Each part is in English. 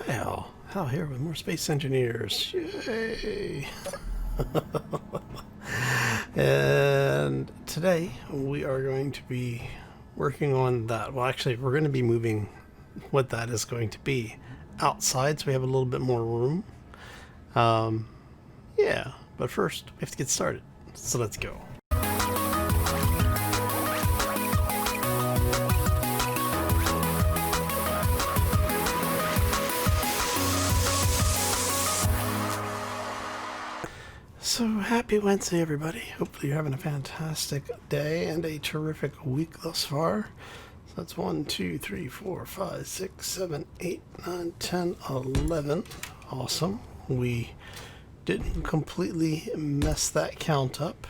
Hal here with more Space Engineers. Yay! And today we are going to be working on that. Well, actually, we're going to be moving what that is going to be outside, so we have a little bit more room. Yeah, but first we have to get started. So let's go. So happy Wednesday, everybody. Hopefully you're having a fantastic day and a terrific week thus far. So that's 1, 2, 3, 4, 5, 6, 7, 8, 9, 10, 11. Awesome. We didn't completely mess that count up.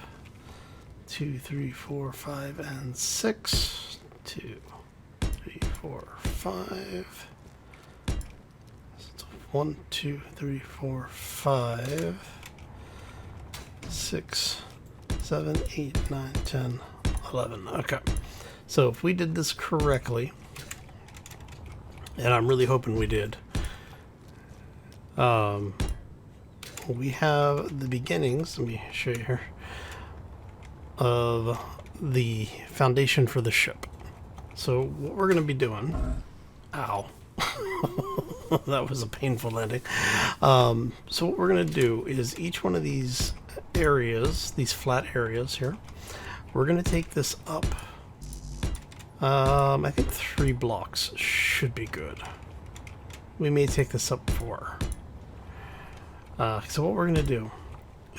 2, 3, 4, 5, and 6. 2, 3, 4, 5. So 1, 2, 3, 4, 5. 6, 7, 8, 9, 10, 11. Okay. So if we did this correctly, and I'm really hoping we did, we have the beginnings, let me show you here, of the foundation for the ship. So what we're going to be doing, ow, that was a painful landing. So what we're going to do is each one of these areas, these flat areas here, we're going to take this up. I think 3 blocks should be good. We may take this up 4. So what we're going to do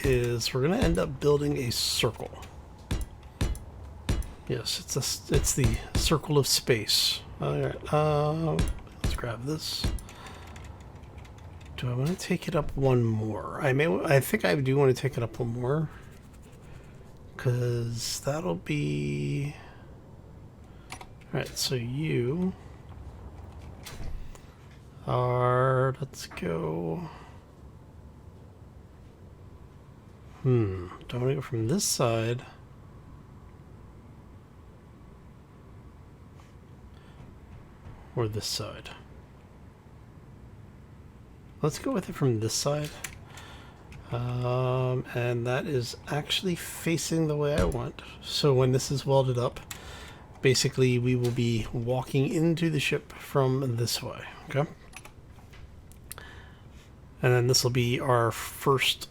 is we're going to end up building a circle. Yes, it's the circle of space. All right, let's grab this. Do I want to take it up one more? I think I do want to take it up one more, because that'll be... Alright, so you are... Let's go... Do I want to go from this side? Or this side? Let's go with it from this side. And that is actually facing the way I want. So when this is welded up, basically we will be walking into the ship from this way. Okay. And then this will be our first,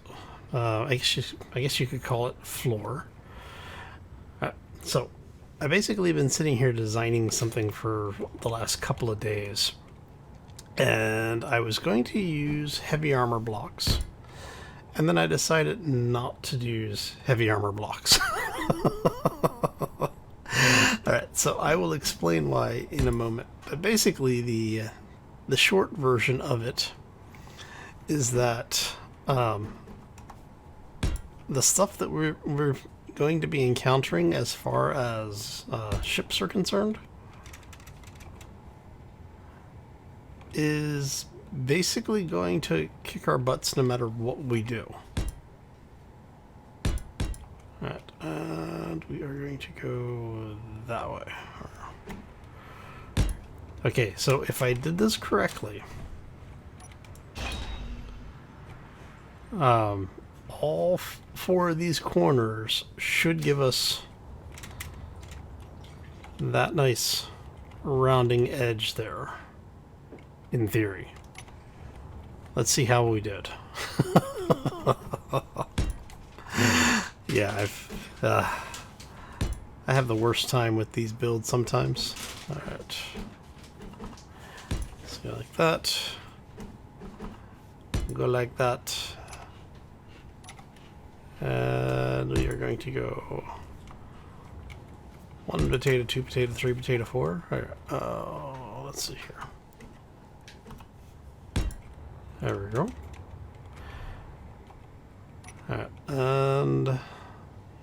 I guess you could call it floor. So I've basically been sitting here designing something for the last couple of days. And I was going to use heavy armor blocks, and then I decided not to use heavy armor blocks. Alright, so I will explain why in a moment. But basically the short version of it is that the stuff that we're going to be encountering as far as ships are concerned is basically going to kick our butts no matter what we do. Alright, and we are going to go that way. Okay, so if I did this correctly, all 4 of these corners should give us that nice rounding edge there. In theory. Let's see how we did. Yeah, I have the worst time with these builds sometimes. Alright. Let's go like that. Go like that. And we are going to go 1 potato, 2 potato, 3 potato, 4. Alright, let's see here. There we go. Alright, and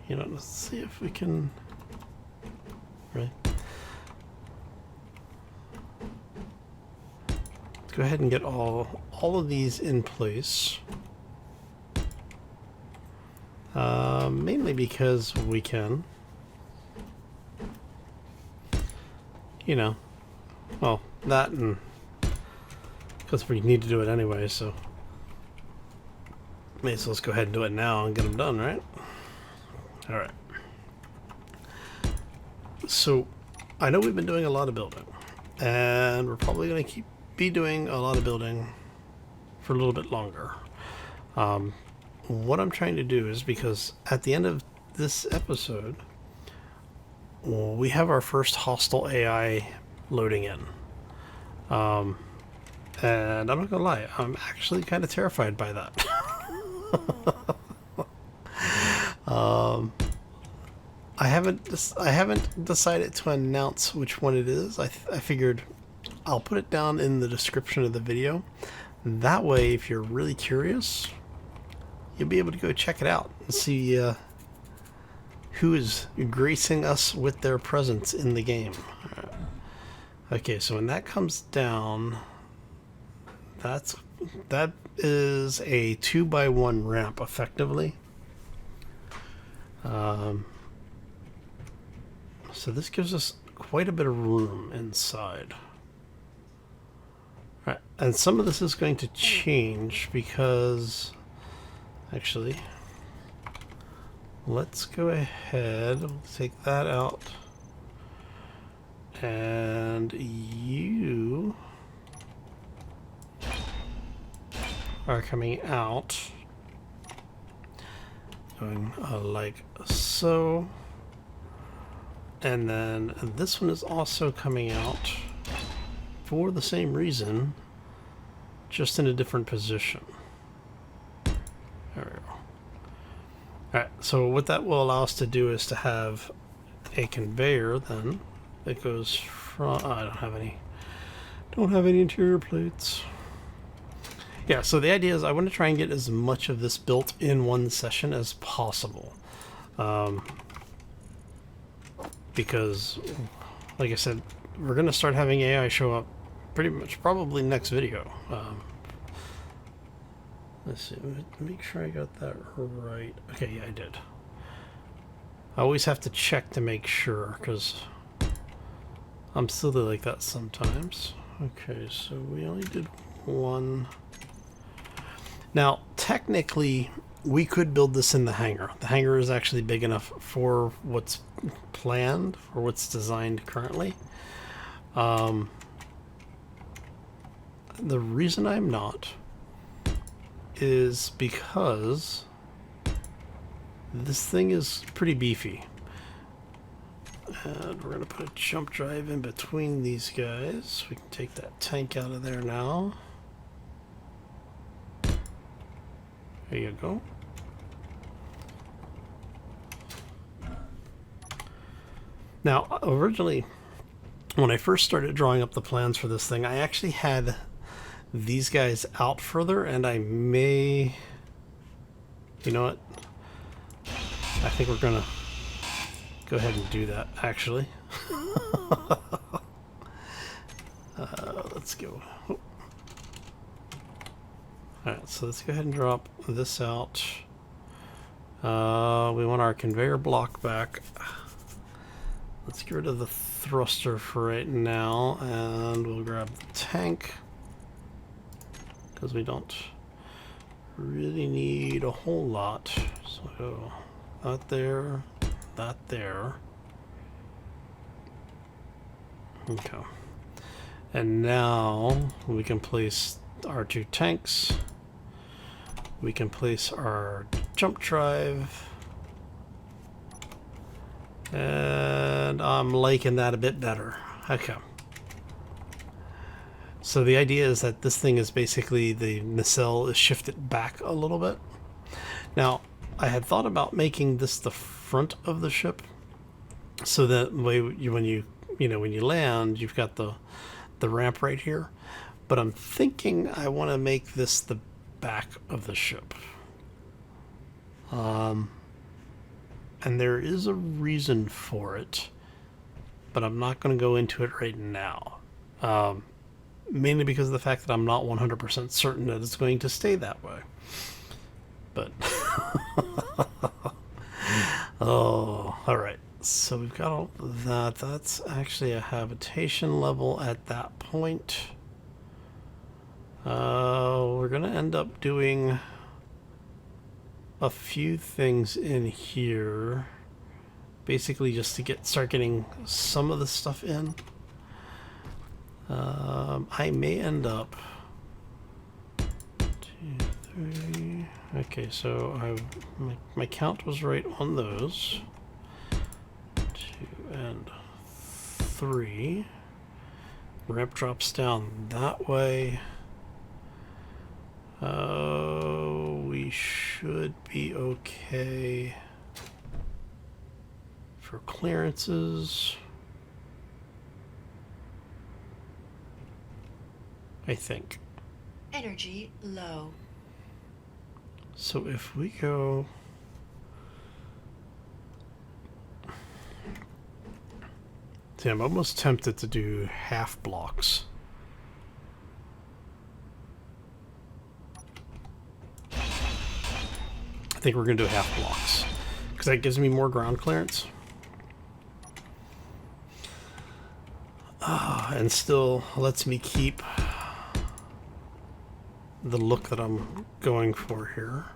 let's see if we can. Right. Let's go ahead and get all of these in place. Mainly because we can. Well, that and because we need to do it anyway, so may as well let's go ahead and do it now and get them done, right? All right. So I know we've been doing a lot of building, and we're probably going to be doing a lot of building for a little bit longer. What I'm trying to do is, because at the end of this episode, we have our first hostile AI loading in. And I'm not gonna lie, I'm actually kind of terrified by that. I haven't decided to announce which one it is. I figured I'll put it down in the description of the video. That way, if you're really curious, you'll be able to go check it out and see who is gracing us with their presence in the game. Right. Okay, so when that comes down, that is a 2x1 ramp, effectively. So this gives us quite a bit of room inside. Right, and some of this is going to change because, actually, let's go ahead, we'll take that out, and you are coming out, going like so, and then this one is also coming out for the same reason, just in a different position. There we go. Alright, so what that will allow us to do is to have a conveyor then that goes from, I don't have any interior plates. Yeah, so the idea is I want to try and get as much of this built in one session as possible. Because, like I said, we're going to start having AI show up pretty much probably next video. Let's see, make sure I got that right. Okay, yeah, I did. I always have to check to make sure, because I'm silly like that sometimes. Okay, so we only did one. Now, technically, we could build this in the hangar. The hangar is actually big enough for what's planned, for what's designed currently. The reason I'm not is because this thing is pretty beefy. And we're going to put a jump drive in between these guys. We can take that tank out of there now. There you go. Now, originally, when I first started drawing up the plans for this thing, I actually had these guys out further, and I may, you know what, I think we're gonna go ahead and do that, actually. Let's go. Oh. Alright, so let's go ahead and drop this out. We want our conveyor block back. Let's get rid of the thruster for right now, and we'll grab the tank, because we don't really need a whole lot. So that there, that there. Okay. And now we can place our two tanks. We can place our jump drive. And I'm liking that a bit better. Okay. So the idea is that this thing is basically, the nacelle is shifted back a little bit. Now, I had thought about making this the front of the ship, so that way when you land, you've got the ramp right here. But I'm thinking I want to make this the back of the ship. And there is a reason for it, but I'm not going to go into it right now. Mainly because of the fact that I'm not 100% certain that it's going to stay that way. But, oh, alright. So we've got all that. That's actually a habitation level at that point. We gonna end up doing a few things in here, basically just to start getting some of the stuff in. I may end up 2, 3. Okay, so my count was right on those. 2 and 3. Ramp drops down that way. We should be okay for clearances, I think. Energy low. So if we go... See, I'm almost tempted to do half blocks. I think we're going to do half blocks, because that gives me more ground clearance. And still lets me keep the look that I'm going for here.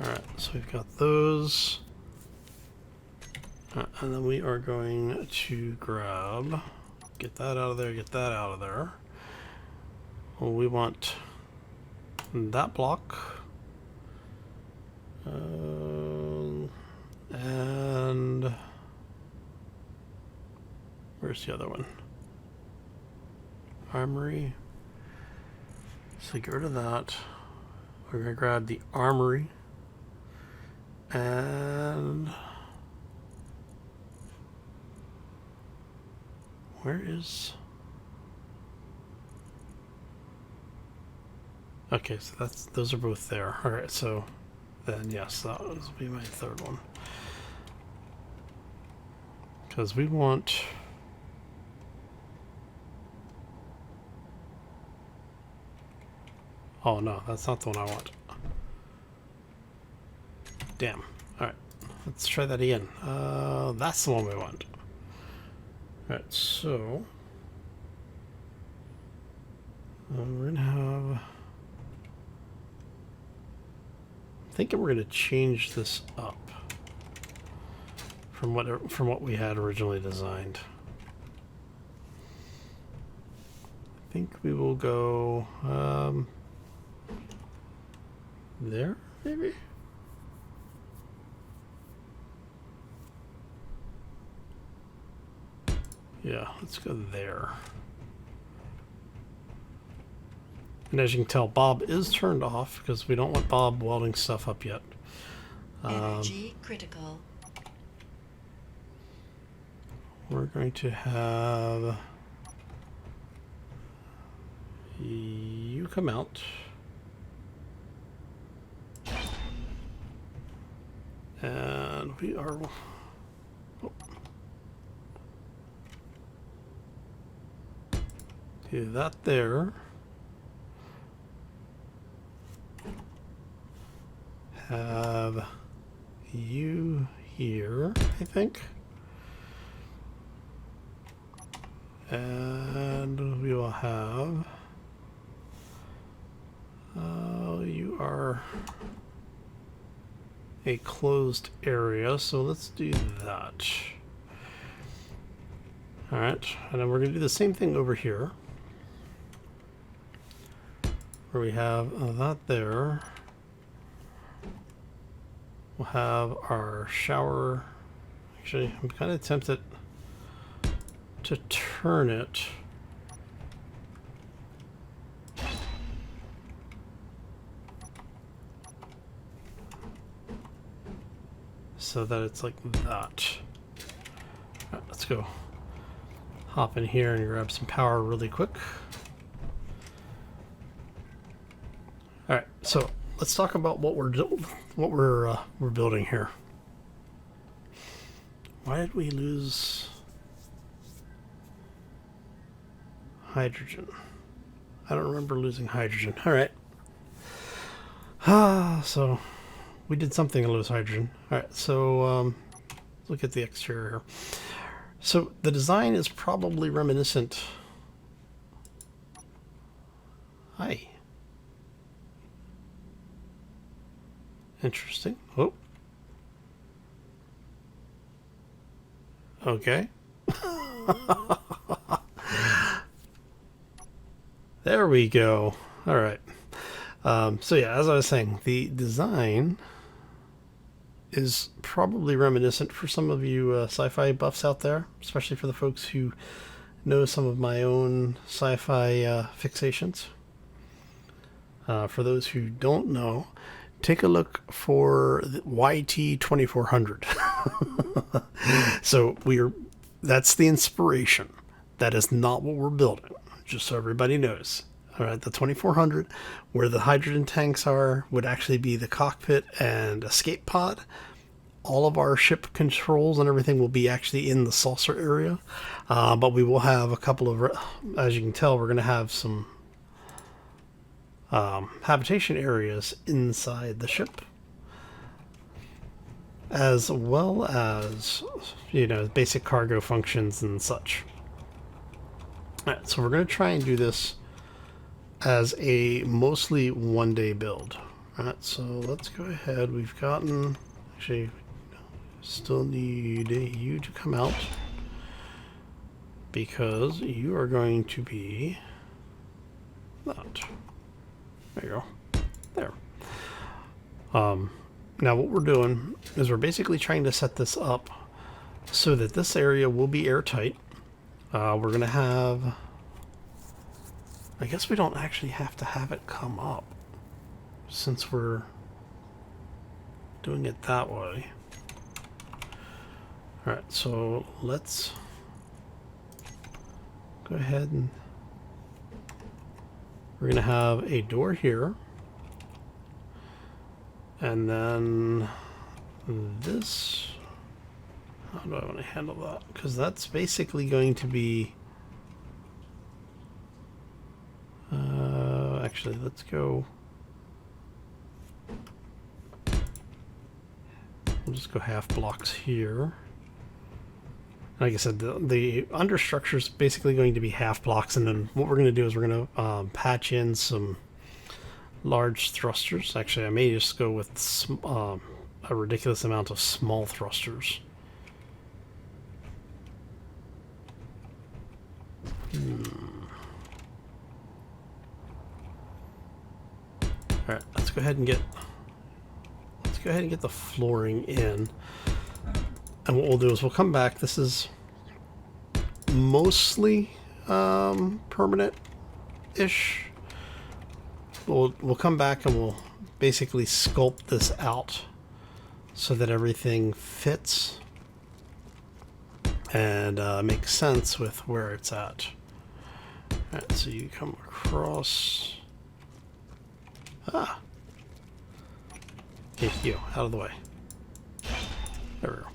Alright, so we've got those. And then we are going to grab, get that out of there, get that out of there. Well, we want that block. And where's the other one? Armory. So get rid of that. We're going to grab the armory. And where is... Okay, so those are both there. Alright, so then yes, that will be my third one. Because we want... Oh no, that's not the one I want. Damn. Alright, let's try that again. That's the one we want. Alright, so... we're gonna have... I think we're gonna change this up from what we had originally designed. I think we will go there, maybe? Yeah, let's go there. And as you can tell, Bob is turned off because we don't want Bob welding stuff up yet. Energy critical. We're going to have you come out. And we are... Oh. Do that there. Have you here, I think. And we will have... you are a closed area, so let's do that. Alright, and then we're going to do the same thing over here. Where we have that there. We'll have our shower. Actually, I'm kind of tempted to turn it so that it's like that. Alright, let's go hop in here and grab some power really quick. Alright, so let's talk about what we're building here. Why did we lose hydrogen? I don't remember losing hydrogen. Alright. So we did something to lose hydrogen. Alright, so look at the exterior here. So the design is probably reminiscent Hi. Interesting. Oh. Okay. There we go. All right. So yeah, as I was saying, the design is probably reminiscent for some of you sci-fi buffs out there, especially for the folks who know some of my own sci-fi fixations. For those who don't know, take a look for the YT2400. So that's the inspiration. That is not what we're building, just so everybody knows. All right, the 2400, where the hydrogen tanks are, would actually be the cockpit and escape pod. All of our ship controls and everything will be actually in the saucer area, but we will have a couple of, as you can tell, we're going to have some habitation areas inside the ship, as well as, basic cargo functions and such. All right, so we're going to try and do this as a mostly one-day build. All right, so let's go ahead. We've gotten, actually, still need you to come out, because you are going to be that. There you go. There. Now what we're doing is we're basically trying to set this up so that this area will be airtight. We're going to have... I guess we don't actually have to have it come up, since we're doing it that way. Alright, so let's go ahead and... We're going to have a door here. And then this... How do I want to handle that? Because that's basically going to be... actually, let's go... We'll just go half blocks here. Like I said, the understructure is basically going to be half blocks, and then what we're going to do is we're going to patch in some large thrusters. Actually, I may just go with a ridiculous amount of small thrusters. All right, let's go ahead and get the flooring in. And what we'll do is we'll come back. This is mostly permanent-ish. We'll come back and we'll basically sculpt this out so that everything fits and makes sense with where it's at. Alright, so you come across... Hey, you, out of the way. There we go.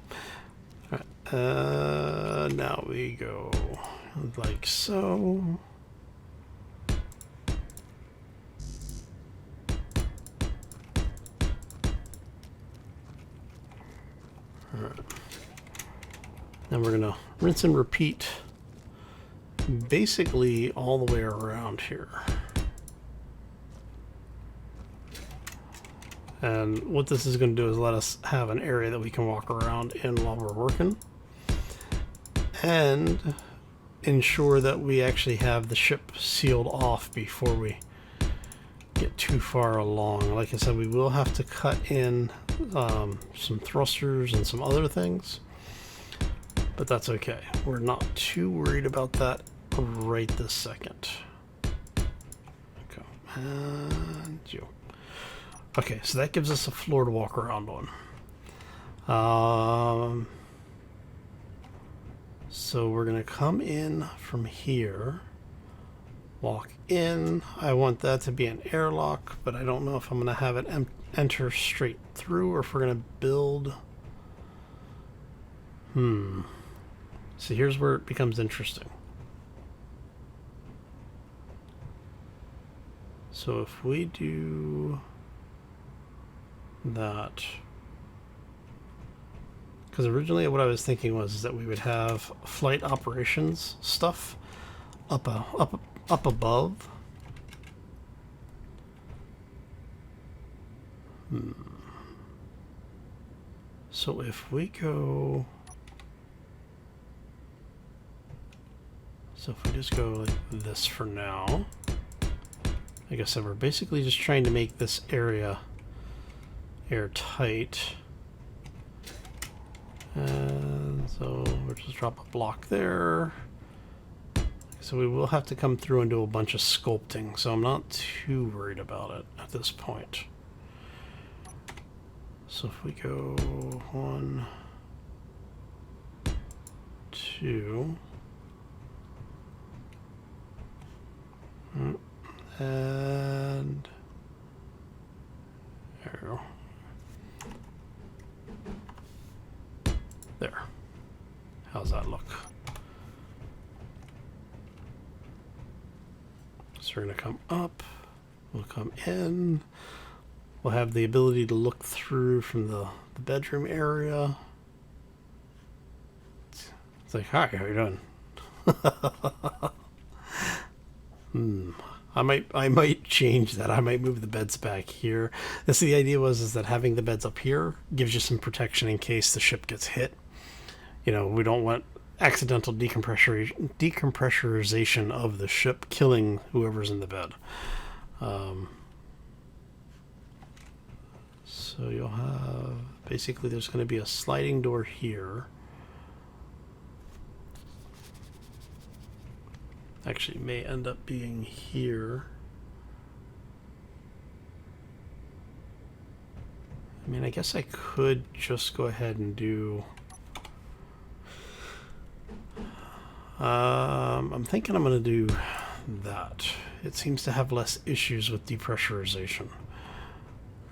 Now we go like so. Alright. Then we're gonna rinse and repeat basically all the way around here. And what this is going to do is let us have an area that we can walk around in while we're working, and ensure that we actually have the ship sealed off before we get too far along. Like I said, we will have to cut in some thrusters and some other things, but that's okay. We're not too worried about that right this second. Okay, and you. Okay, so that gives us a floor to walk around on. So we're going to come in from here, walk in. I want that to be an airlock, but I don't know if I'm going to have it enter straight through or if we're going to build... So here's where it becomes interesting. So if we do... that, because originally what I was thinking was that we would have flight operations stuff up above, So if we go... So if we just go like this for now, like I said, we're basically just trying to make this area airtight. And so we'll just drop a block there. So we will have to come through and do a bunch of sculpting, so I'm not too worried about it at this point. So if we go 1, 2, and there we go. There. How's that look? So we're going to come up, we'll come in, we'll have the ability to look through from the bedroom area. It's like, hi, how you doing? I might change that. I might move the beds back here. The idea is that having the beds up here gives you some protection in case the ship gets hit. You know, we don't want accidental decompressurization of the ship killing whoever's in the bed. So you'll have, basically there's going to be a sliding door here. Actually, it may end up being here. I mean, I guess I could just go ahead and do... I'm thinking I'm going to do that. It seems to have less issues with depressurization.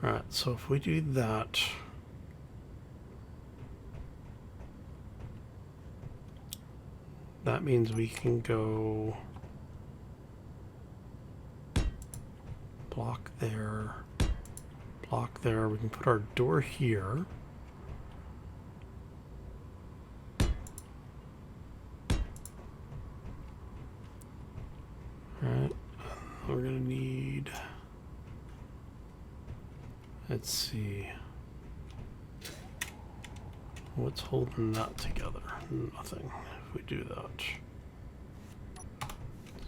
Alright, so if we do that... That means we can go... block there, block there. We can put our door here. Alright, we're gonna need, let's see, what's holding that together? Nothing. If we do that,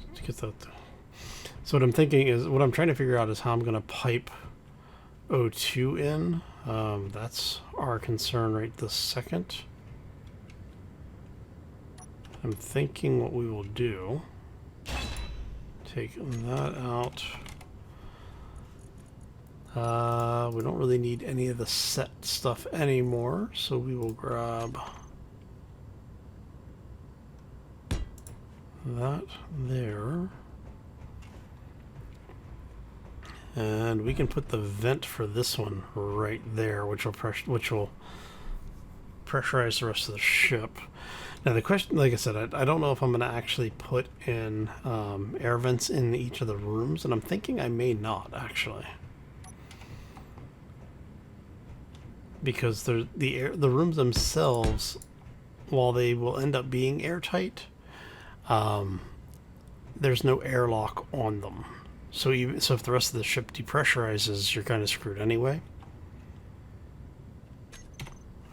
let's get that. So what I'm thinking is, what I'm trying to figure out is how I'm gonna pipe O2 in. That's our concern right this second. I'm thinking what we will do, take that out. We don't really need any of the set stuff anymore, so we will grab that there. And we can put the vent for this one right there, which will pressurize the rest of the ship. Now the question, like I said, I don't know if I'm going to actually put in air vents in each of the rooms, and I'm thinking I may not actually, because the rooms themselves, while they will end up being airtight, there's no airlock on them. So if the rest of the ship depressurizes, you're kind of screwed anyway.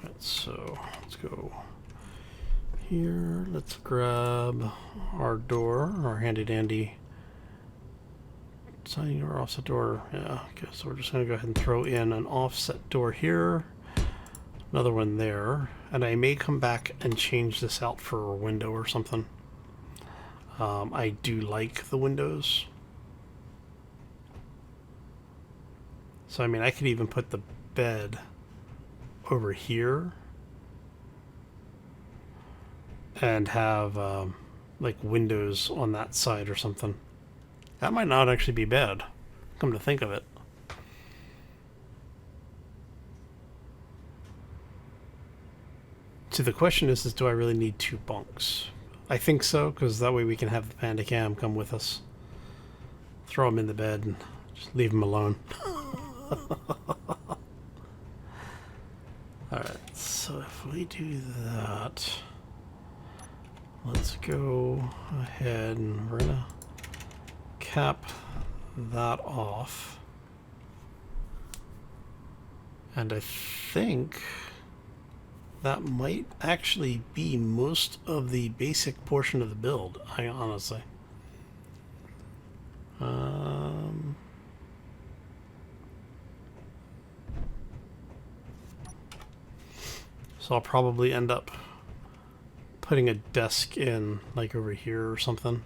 Right, so let's go here. Let's grab our door, our handy dandy sliding door, offset door. Yeah, okay, so we're just going to go ahead and throw in an offset door here, another one there, and I may come back and change this out for a window or something. I do like the windows. So, I mean, I could even put the bed over here and have, like, windows on that side or something. That might not actually be bad, come to think of it. So the question is do I really need 2 bunks? I think so, because that way we can have the Panda Cam come with us. Throw him in the bed and just leave him alone. Alright, so if we do that, let's go ahead and we're gonna cap that off. And I think that might actually be most of the basic portion of the build, I honestly. So I'll probably end up putting a desk in, like over here or something.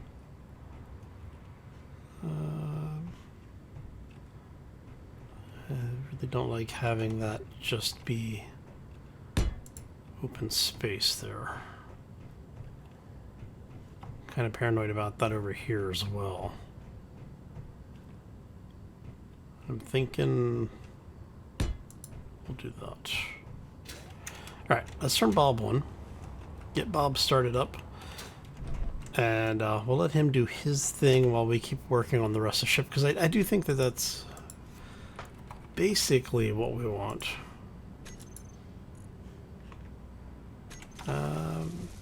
I really don't like having that just be open space there. Kind of paranoid about that over here as well. I'm thinking we'll do that. Alright, let's turn Bob on. Get Bob started up. And we'll let him do his thing while we keep working on the rest of the ship. Because I do think that that's basically what we want.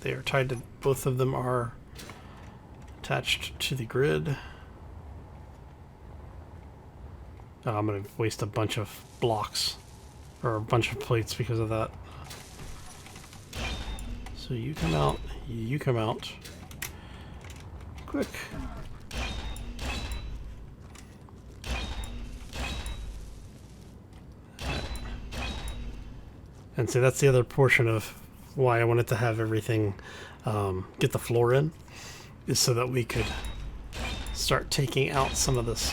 They are tied to, both of them are attached to the grid. I'm going to waste a bunch of blocks, or a bunch of plates because of that. So you come out, you come out. Quick. And so that's the other portion of why I wanted to have everything get the floor in, is so that we could start taking out some of this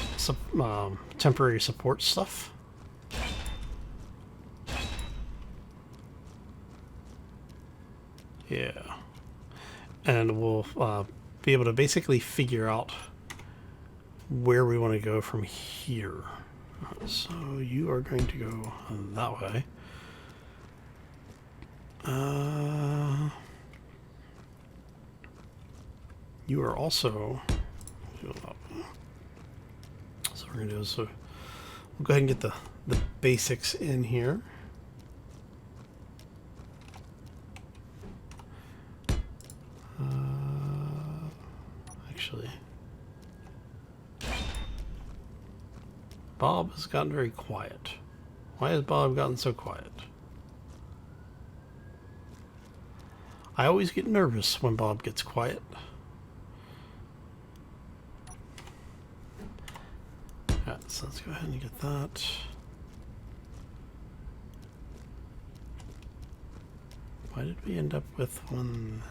temporary support stuff. Yeah. And we'll be able to basically figure out where we want to go from here. So you are going to go that way. You are also... So we're going to do is, so we'll go ahead and get the basics in here. Actually, Bob has gotten very quiet. Why has Bob gotten so quiet? I always get nervous when Bob gets quiet. Alright, so let's go ahead and get that. Why did we end up with one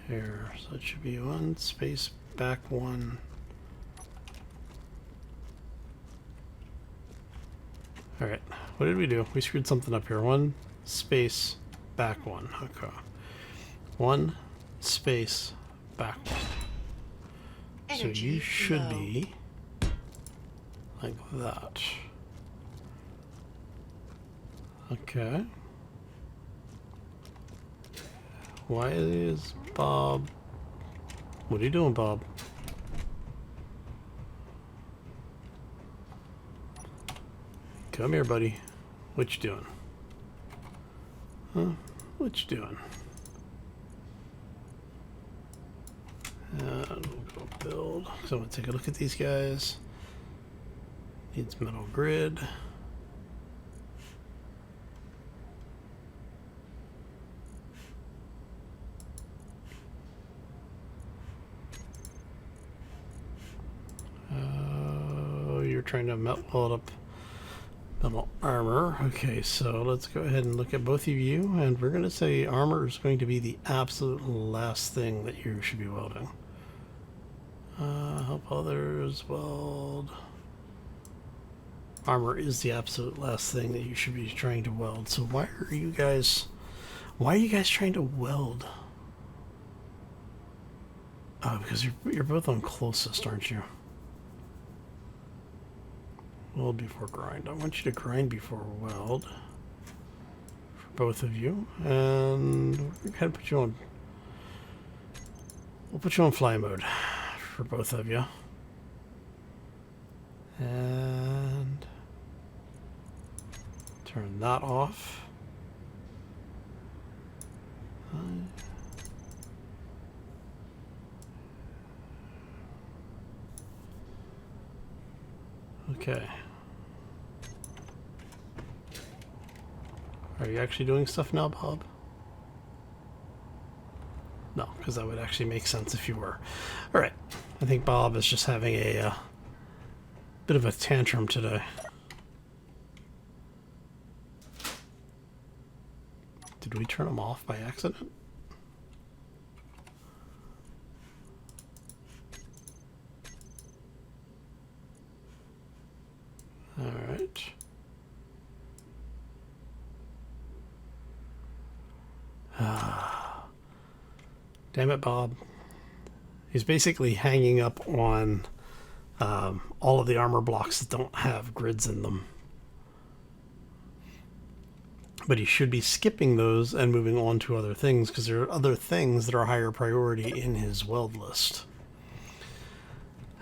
here? So it should be one space back one. Alright, what did we do? We screwed something up here. One space back one. Okay. One space back one. So you should be like that. Okay. Why is Bob... What are you doing, Bob? Come here, buddy. What you doing? Huh? What you doing? And we'll go build. So I'm going to take a look at these guys. Needs metal grid. You're trying to weld up metal armor. Okay, so let's go ahead and look at both of you, and we're going to say armor is going to be the absolute last thing that you should be welding. Help others weld. Armor is the absolute last thing that you should be trying to weld. So why are you guys trying to weld? Oh, because you're both on closest, aren't you? Weld before grind. I want you to grind before weld for both of you, and we're gonna put you on. We'll put you on fly mode for both of you, and turn that off. Okay. Are you actually doing stuff now, Bob? No, because that would actually make sense if you were. Alright, I think Bob is just having a bit of a tantrum today. Did we turn him off by accident? Alright. Damn it, Bob. He's basically hanging up on all of the armor blocks that don't have grids in them. But he should be skipping those and moving on to other things, because there are other things that are higher priority in his weld list.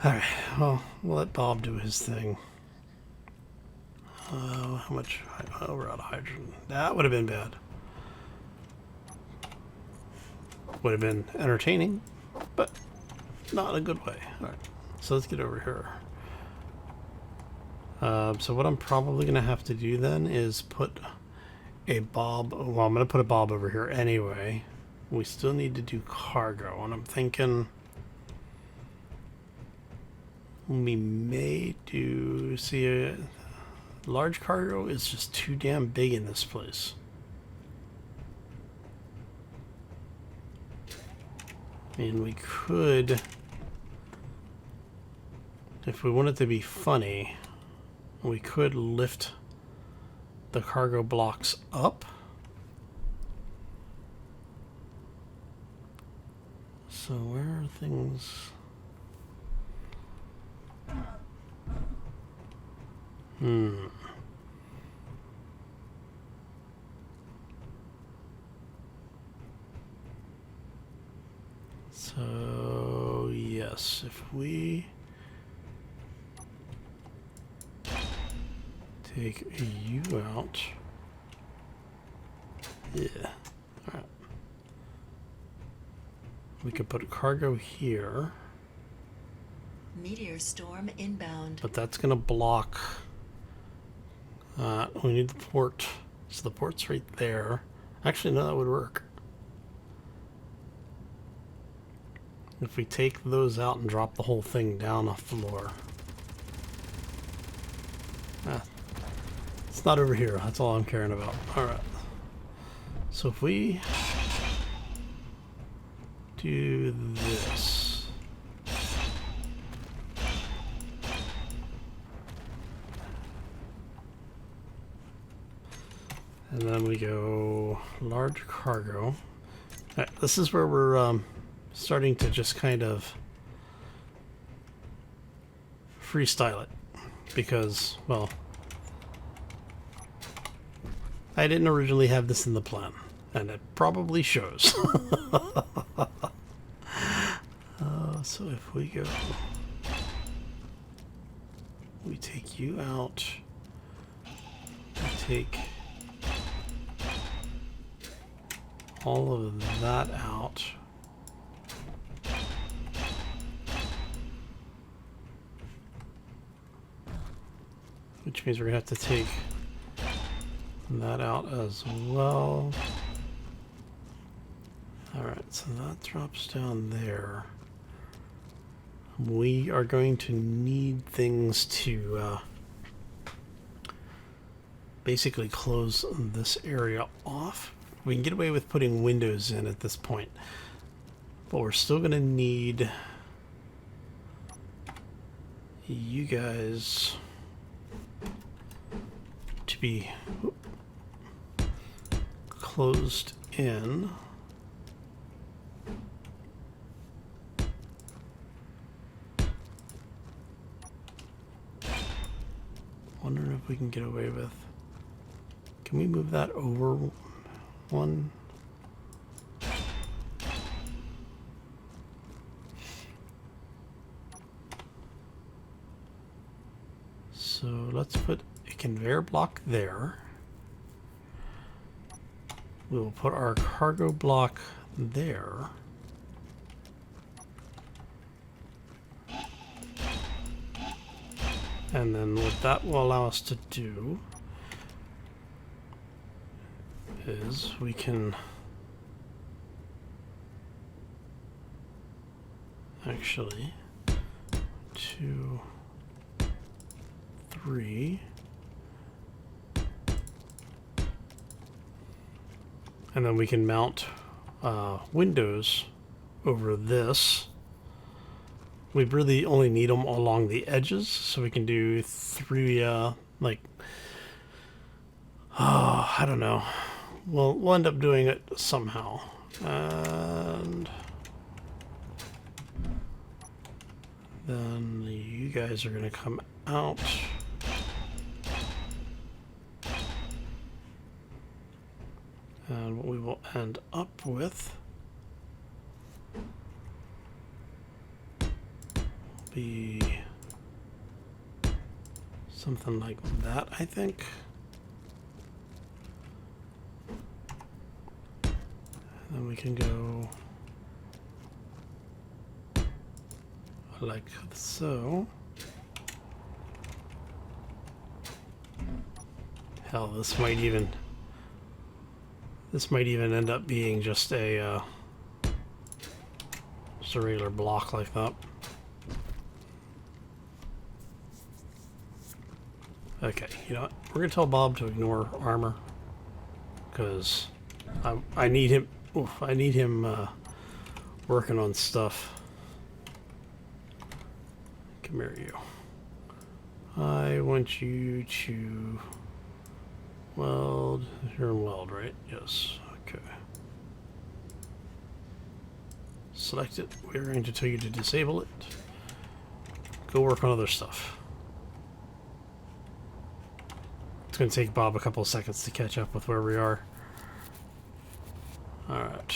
Alright, well, we'll let Bob do his thing. How much? Oh, we're out of hydrogen. That would have been bad. Would have been entertaining, but not in a good way. Alright, so let's get over here. So what I'm probably going to have to do then is put a Bob. Well, I'm going to put a Bob over here anyway. We still need to do cargo, and I'm thinking we may do. See, a large cargo is just too damn big in this place. And we could, if we wanted to be funny, we could lift the cargo blocks up. So where are things? So yes, if we take you out, yeah, all right, we could put cargo here. Meteor storm inbound. But that's gonna block. We need the port, so the port's right there. Actually, no, that would work. If we take those out and drop the whole thing down off the floor. It's not over here. That's all I'm caring about. Alright. So if we do this. And then we go large cargo. Right, this is where we're starting to just kind of freestyle it, because, well, I didn't originally have this in the plan, and it probably shows. So if we go, we take you out, we take all of that out. Which means we're going to have to take that out as well. Alright, so that drops down there. We are going to need things to basically close this area off. We can get away with putting windows in at this point, but we're still going to need you guys to be closed in. Wondering if we can get away with. Can we move that over one? So let's put a conveyor block there. We will put our cargo block there. And then what that will allow us to do is we can actually 2, 3, and then we can mount windows over this. We really only need them along the edges, so we can do 3 like I don't know. We'll end up doing it somehow. And then you guys are going to come out. And what we will end up with will be something like that, I think. And then we can go like so. Hell, this might even end up being just a regular block like that. Okay, you know what? We're gonna tell Bob to ignore armor because I need him. Oof, I need him working on stuff. Come here, you. I want you to weld. You're in weld, right? Yes. Okay. Select it. We're going to tell you to disable it. Go work on other stuff. It's going to take Bob a couple of seconds to catch up with where we are. Alright.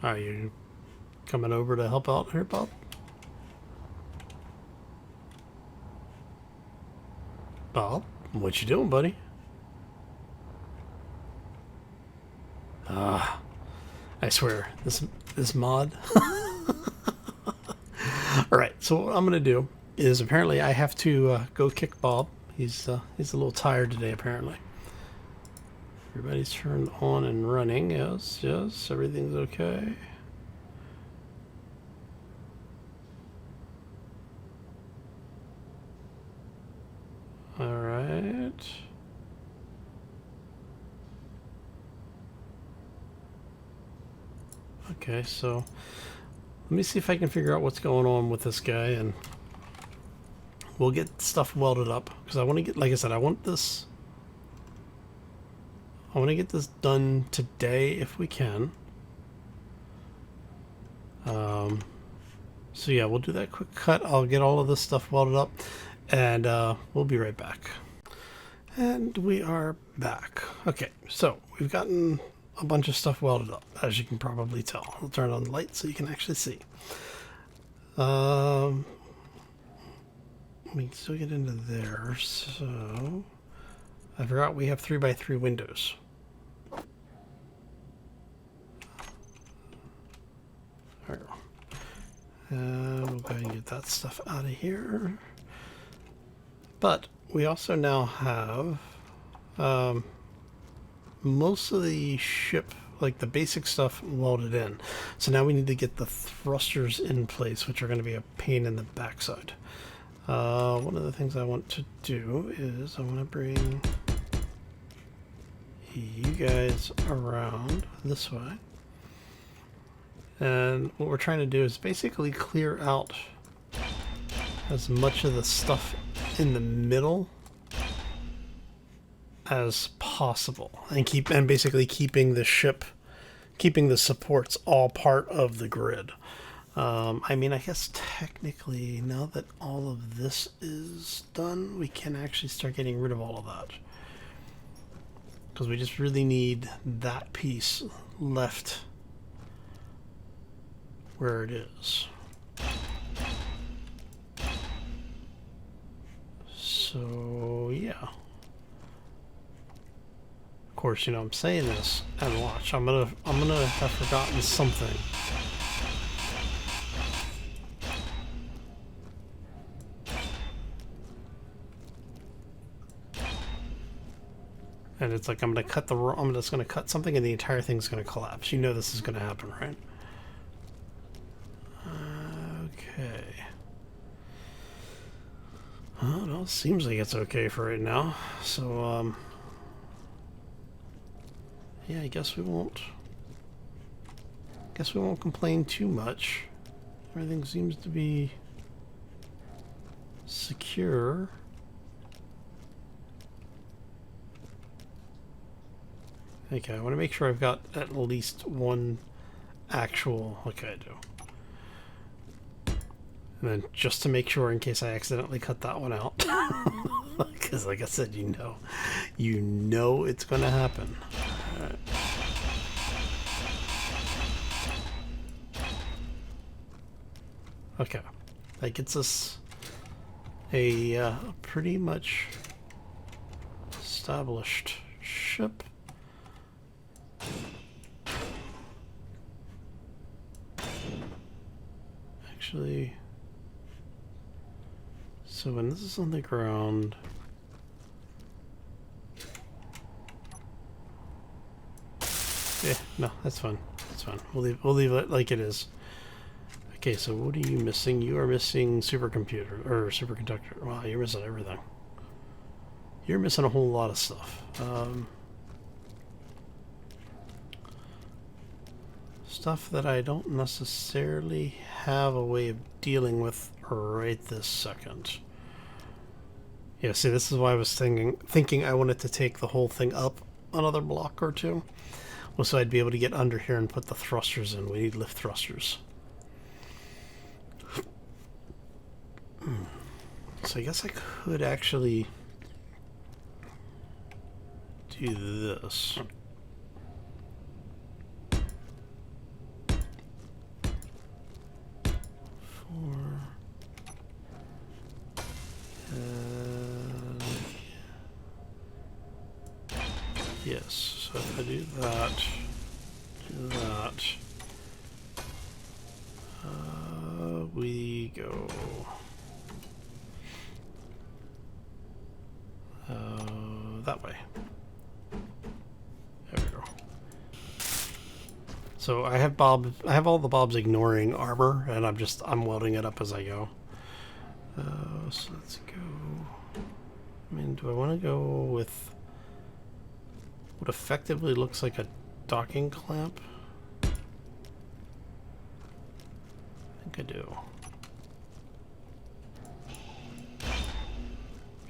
Are you coming over to help out here, Bob? Bob, what you doing, buddy? I swear, this mod. Alright, so what I'm gonna do is apparently I have to go kick Bob. He's a little tired today, apparently. Everybody's turned on and running. Yes, yes, everything's okay. Alright. Okay, so let me see if I can figure out what's going on with this guy, and we'll get stuff welded up because I want to get, like I said, I want to get this done today if we can. So yeah, we'll do that quick cut. I'll get all of this stuff welded up, and we'll be right back. And we are back. Okay, so we've gotten a bunch of stuff welded up, as you can probably tell. I'll turn on the light so you can actually see. We can still get into there, so I forgot we have 3x3 windows. There we go. And we'll go ahead and get that stuff out of here. But we also now have most of the ship, like the basic stuff, welded in. So now we need to get the thrusters in place, which are going to be a pain in the backside. One of the things I want to do is I want to bring you guys around this way. And what we're trying to do is basically clear out as much of the stuff in the middle as possible, and basically keeping the ship, keeping the supports all part of the grid. I mean, I guess technically now that all of this is done, we can actually start getting rid of all of that, because we just really need that piece left where it is. So yeah, of course, you know, I'm saying this, and watch, I'm gonna have forgotten something. And it's like I'm just gonna cut something and the entire thing's gonna collapse. You know this is gonna happen, right? Okay. Well, it all seems like it's okay for right now. So, yeah, I guess we won't complain too much. Everything seems to be secure. Okay, I want to make sure I've got at least one actual... Okay, I do. And then just to make sure in case I accidentally cut that one out. Because like I said, you know it's going to happen. All right. Okay, that gets us a pretty much established ship. Actually, so when this is on the ground, yeah, no, that's fine. That's fine. We'll leave it like it is. Okay, so what are you missing? You are missing supercomputer or superconductor. Wow, you're missing everything. You're missing a whole lot of stuff. Stuff that I don't necessarily have a way of dealing with right this second. Yeah, see, this is why I was thinking I wanted to take the whole thing up another block or two. Well, so I'd be able to get under here and put the thrusters in. We need lift thrusters. So I guess I could actually do this. Yes, so if I do that, we go that way. There we go. So I have all the bulbs ignoring armor, and I'm welding it up as I go. So let's go. I mean, do I want to go with what effectively looks like a docking clamp? I think I do.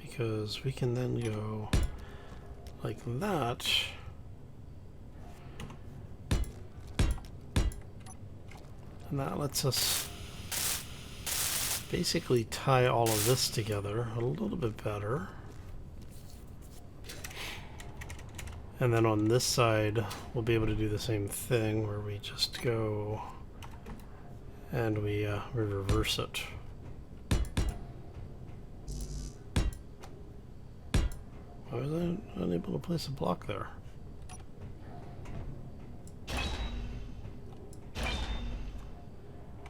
Because we can then go like that. And that lets us basically tie all of this together a little bit better. And then on this side, we'll be able to do the same thing where we just go and we reverse it. Why was I unable to place a block there?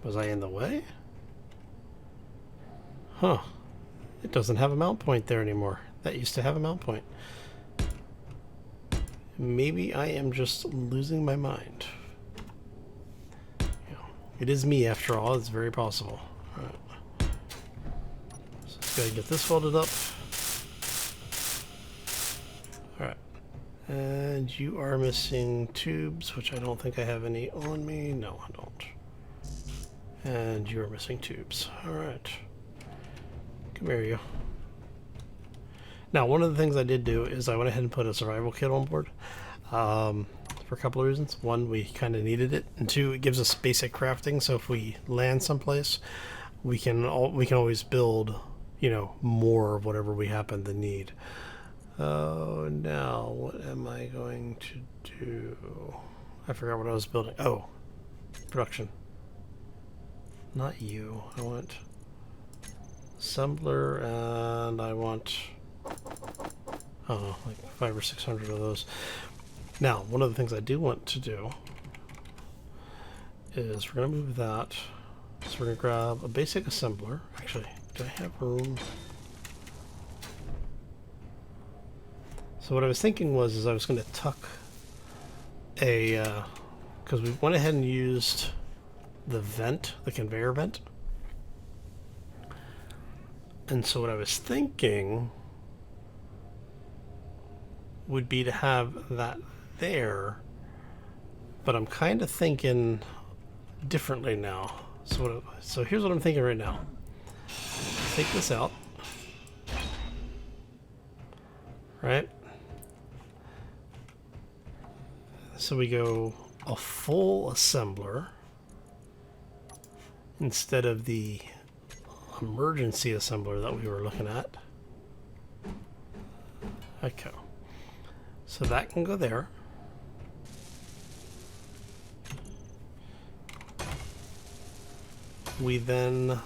Was I in the way? Huh. It doesn't have a mount point there anymore. That used to have a mount point. Maybe I am just losing my mind. Yeah. It is me after all. It's very possible. Alright. So let's go get this welded up. Alright. And you are missing tubes, which I don't think I have any on me. No, I don't. And you are missing tubes. Alright. Come here, you. Now, one of the things I did do is I went ahead and put a survival kit on board for a couple of reasons. One, we kind of needed it, and two, it gives us basic crafting. So if we land someplace, we can always build, you know, more of whatever we happen to need. Oh, now what am I going to do? I forgot what I was building. Oh, production. Not you. I want assembler, and I want, I don't know, like 500 or 600 of those. Now, one of the things I do want to do is we're going to move that. So we're going to grab a basic assembler. Actually, do I have room? So what I was thinking was, is I was going to tuck a, because we went ahead and used the vent, the conveyor vent. And so what I was thinking would be to have that there, but I'm kind of thinking differently now. So here's what I'm thinking right now. Take this out, right? So we go a full assembler instead of the emergency assembler that we were looking at. Okay. So that can go there. We then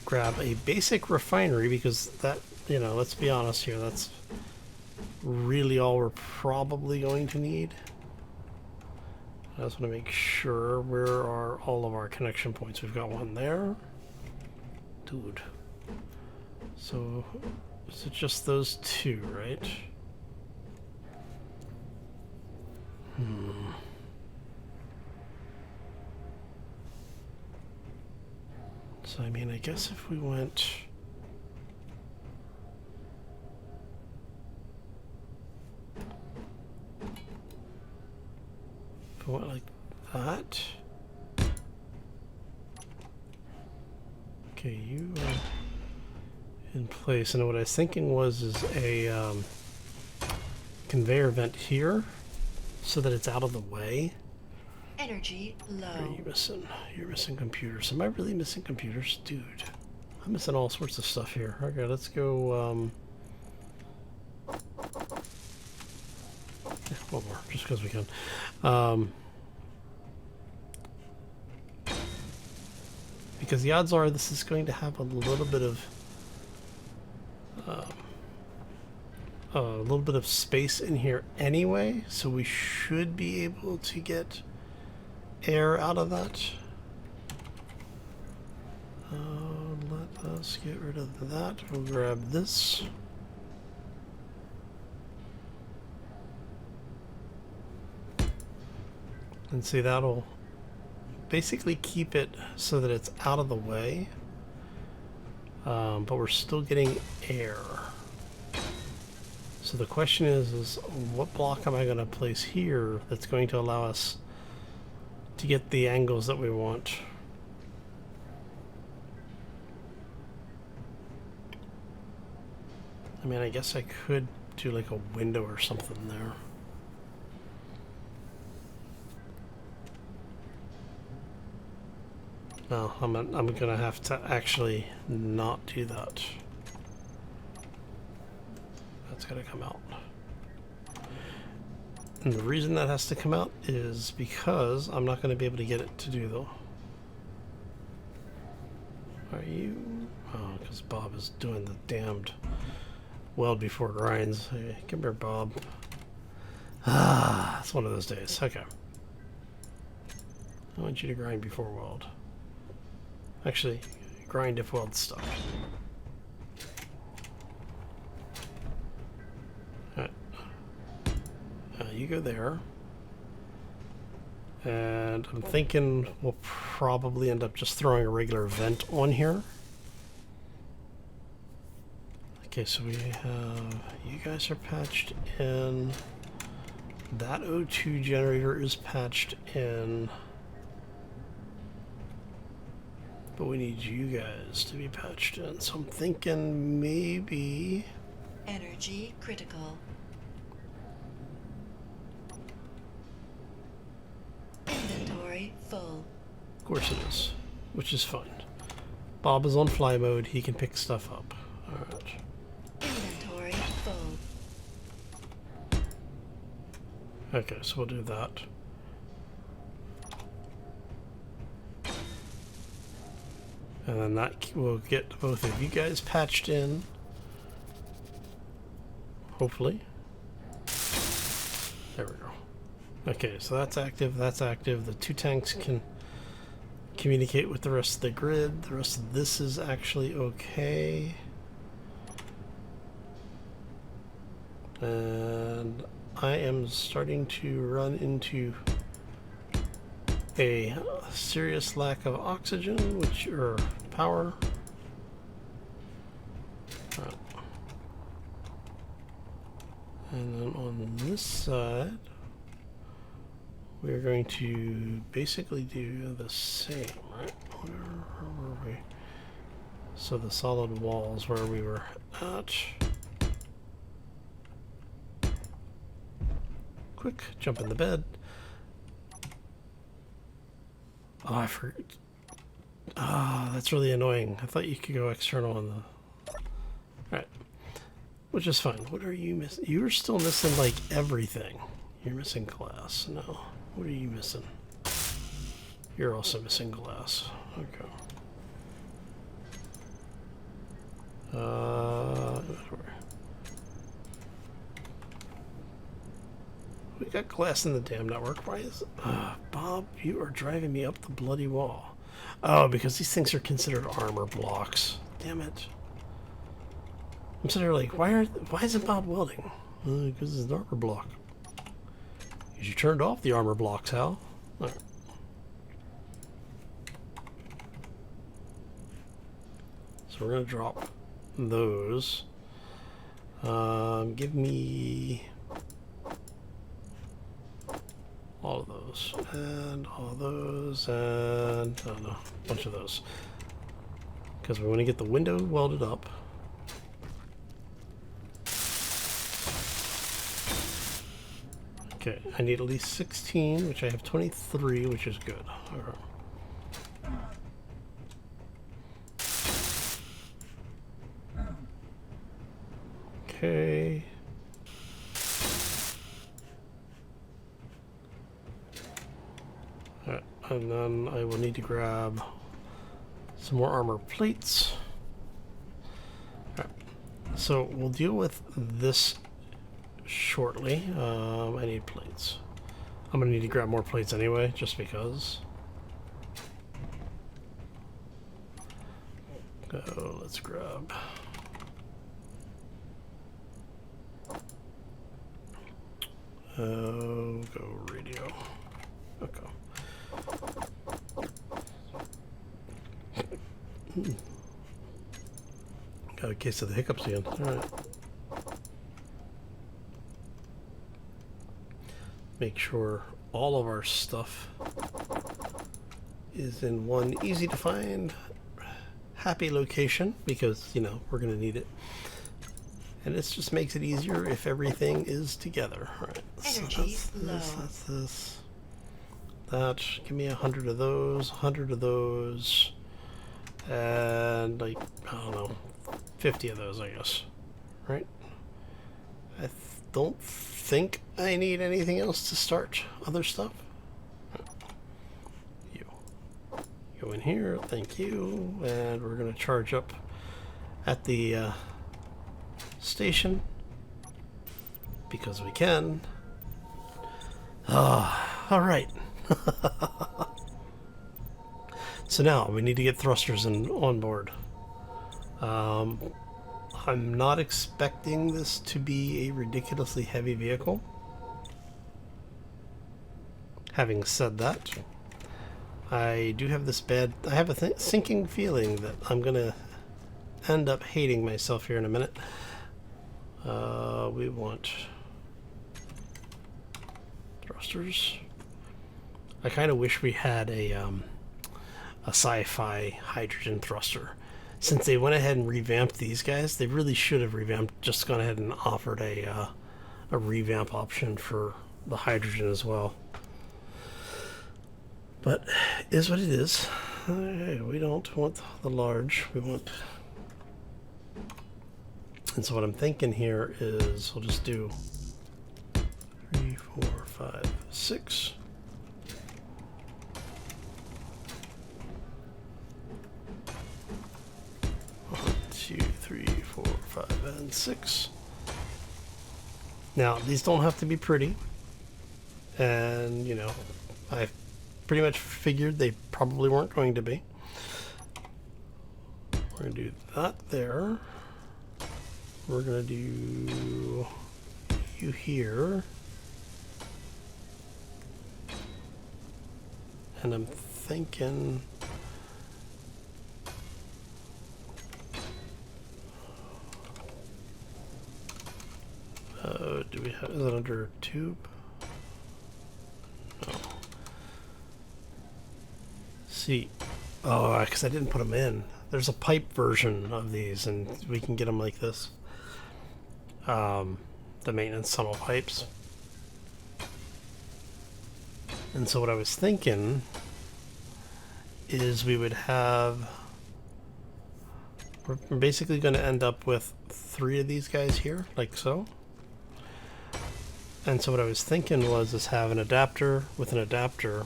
grab a basic refinery because that, you know, let's be honest here, that's really all we're probably going to need. I just want to make sure where are all of our connection points. We've got one there. Dude. So is it just those two, right? So I mean, I guess if we went like that. Okay, you are in place. And what I was thinking was is a conveyor vent here so that it's out of the way. Energy low. What are you missing? You're missing computers. Am I really missing computers? Dude, I'm missing all sorts of stuff here. Okay, let's go one more, just because we can. Because the odds are this is going to have a little bit of space in here anyway, so we should be able to get air out of that. Let us get rid of that. We'll grab this. And see, that'll basically keep it so that it's out of the way, but we're still getting air. So the question is what block am I going to place here that's going to allow us to get the angles that we want? I mean, I guess I could do like a window or something there. No, I'm gonna have to actually not do that. That's gotta come out. And the reason that has to come out is because I'm not gonna be able to get it to do though. Are you? Oh, because Bob is doing the damned weld before grinds. Hey, come here, Bob. Ah, it's one of those days. Okay. I want you to grind before weld. Actually, grind if weld stuck. Alright. You go there. And I'm thinking we'll probably end up just throwing a regular vent on here. Okay, so we have, you guys are patched in. That O2 generator is patched in. But we need you guys to be patched in. So I'm thinking maybe... Energy critical. Inventory full. Of course it is, which is fine. Bob is on fly mode. He can pick stuff up. Alright. Inventory full. Okay, so we'll do that. And then that will get both of you guys patched in. Hopefully. There we go. Okay, so that's active, that's active. The two tanks can communicate with the rest of the grid. The rest of this is actually okay. And I am starting to run into a serious lack of oxygen, or power. And then on this side, we're going to basically do the same, right? Where were we? So the solid walls where we were at. Quick, jump in the bed. Oh, I forgot. Ah, that's really annoying. I thought you could go external on the... Alright. Which is fine. What are you missing? You're still missing, like, everything. You're missing glass. No. What are you missing? You're also missing glass. Okay. We got glass in the damn network. Why is... Bob, you are driving me up the bloody wall. Oh, because these things are considered armor blocks. Damn it. I'm sitting there like, why isn't Bob welding? Because it's an armor block. Because you turned off the armor blocks, Hal. Right. So we're going to drop those. Give me all of those, and all of those, and I don't know, a bunch of those. Because we want to get the window welded up. Okay, I need at least 16, which I have 23, which is good. All right. Okay. Alright, and then I will need to grab some more armor plates. Alright, so we'll deal with this shortly. I need plates. I'm gonna need to grab more plates anyway, just because. So let's grab. Go radio. Okay. Got a case of the hiccups again. Alright. Make sure all of our stuff is in one easy to find, happy location, because, you know, we're going to need it. And this just makes it easier if everything is together. All right. Energy So low. that's this. That. Give me 100 of those. 100 of those. And like, I don't know, 50 of those, I guess. Right? I don't think I need anything else to start other stuff. You. Go in here. Thank you. And we're going to charge up at the... station, because we can. All right. So now we need to get thrusters on board. I'm not expecting this to be a ridiculously heavy vehicle. Having said that, I do have this bad... I have a sinking feeling that I'm gonna end up hating myself here in a minute. We want thrusters. I kind of wish we had a Sci-Fi hydrogen thruster. Since they went ahead and revamped these guys, they really should have just gone ahead and offered a revamp option for the hydrogen as well. But is what it is. We don't want the large. We want... And so what I'm thinking here is we'll just do 3, 4, 5, 6. One, 2, 3, 4, 5, and 6. Now these don't have to be pretty, and you know, I pretty much figured they probably weren't going to be. We're gonna do that there. We're gonna do you here. And I'm thinking... do we have... Is it under a tube? No. See... Oh, because I didn't put them in. There's a pipe version of these, and we can get them like this. The maintenance tunnel pipes. And so what I was thinking is we would have... We're basically going to end up with 3 of these guys here, like so. And so what I was thinking was is have an adapter with an adapter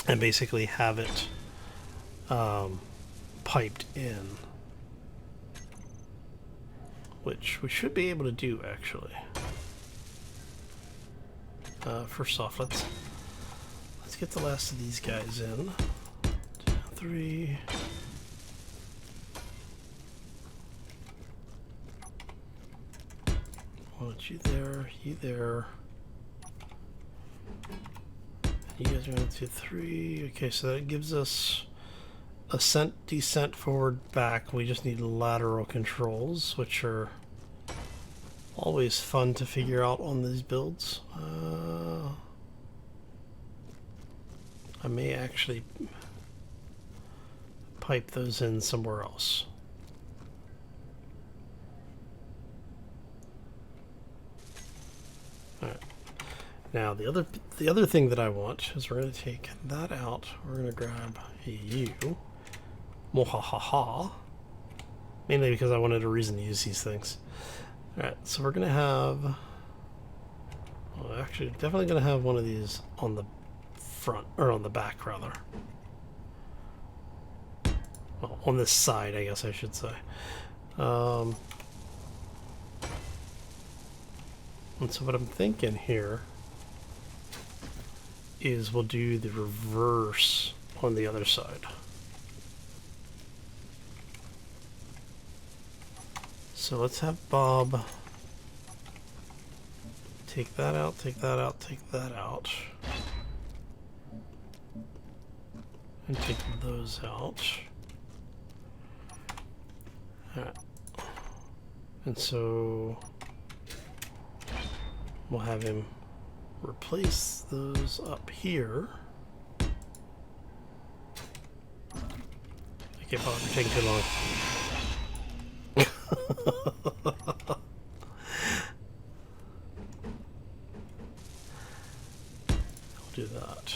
and basically have it piped in. Which we should be able to do, actually. First off, let's get the last of these guys in. 2, 3. Want you there, you there. You guys are going to 3. Okay, so that gives us ascent, descent, forward, back. We just need lateral controls, which are always fun to figure out on these builds. I may actually pipe those in somewhere else. All right. Now the other thing that I want is we're going to take that out. We're going to grab you. Mohahaha. Mainly because I wanted a reason to use these things. Alright, so we're going to have... Well, actually, definitely going to have one of these on the front, or on the back, rather. Well, on this side, I guess I should say. And so what I'm thinking here is we'll do the reverse on the other side. So let's have Bob take that out, take that out, take that out. And take those out. Alright. And so we'll have him replace those up here. Okay, Bob, you're taking too long. I'll do that.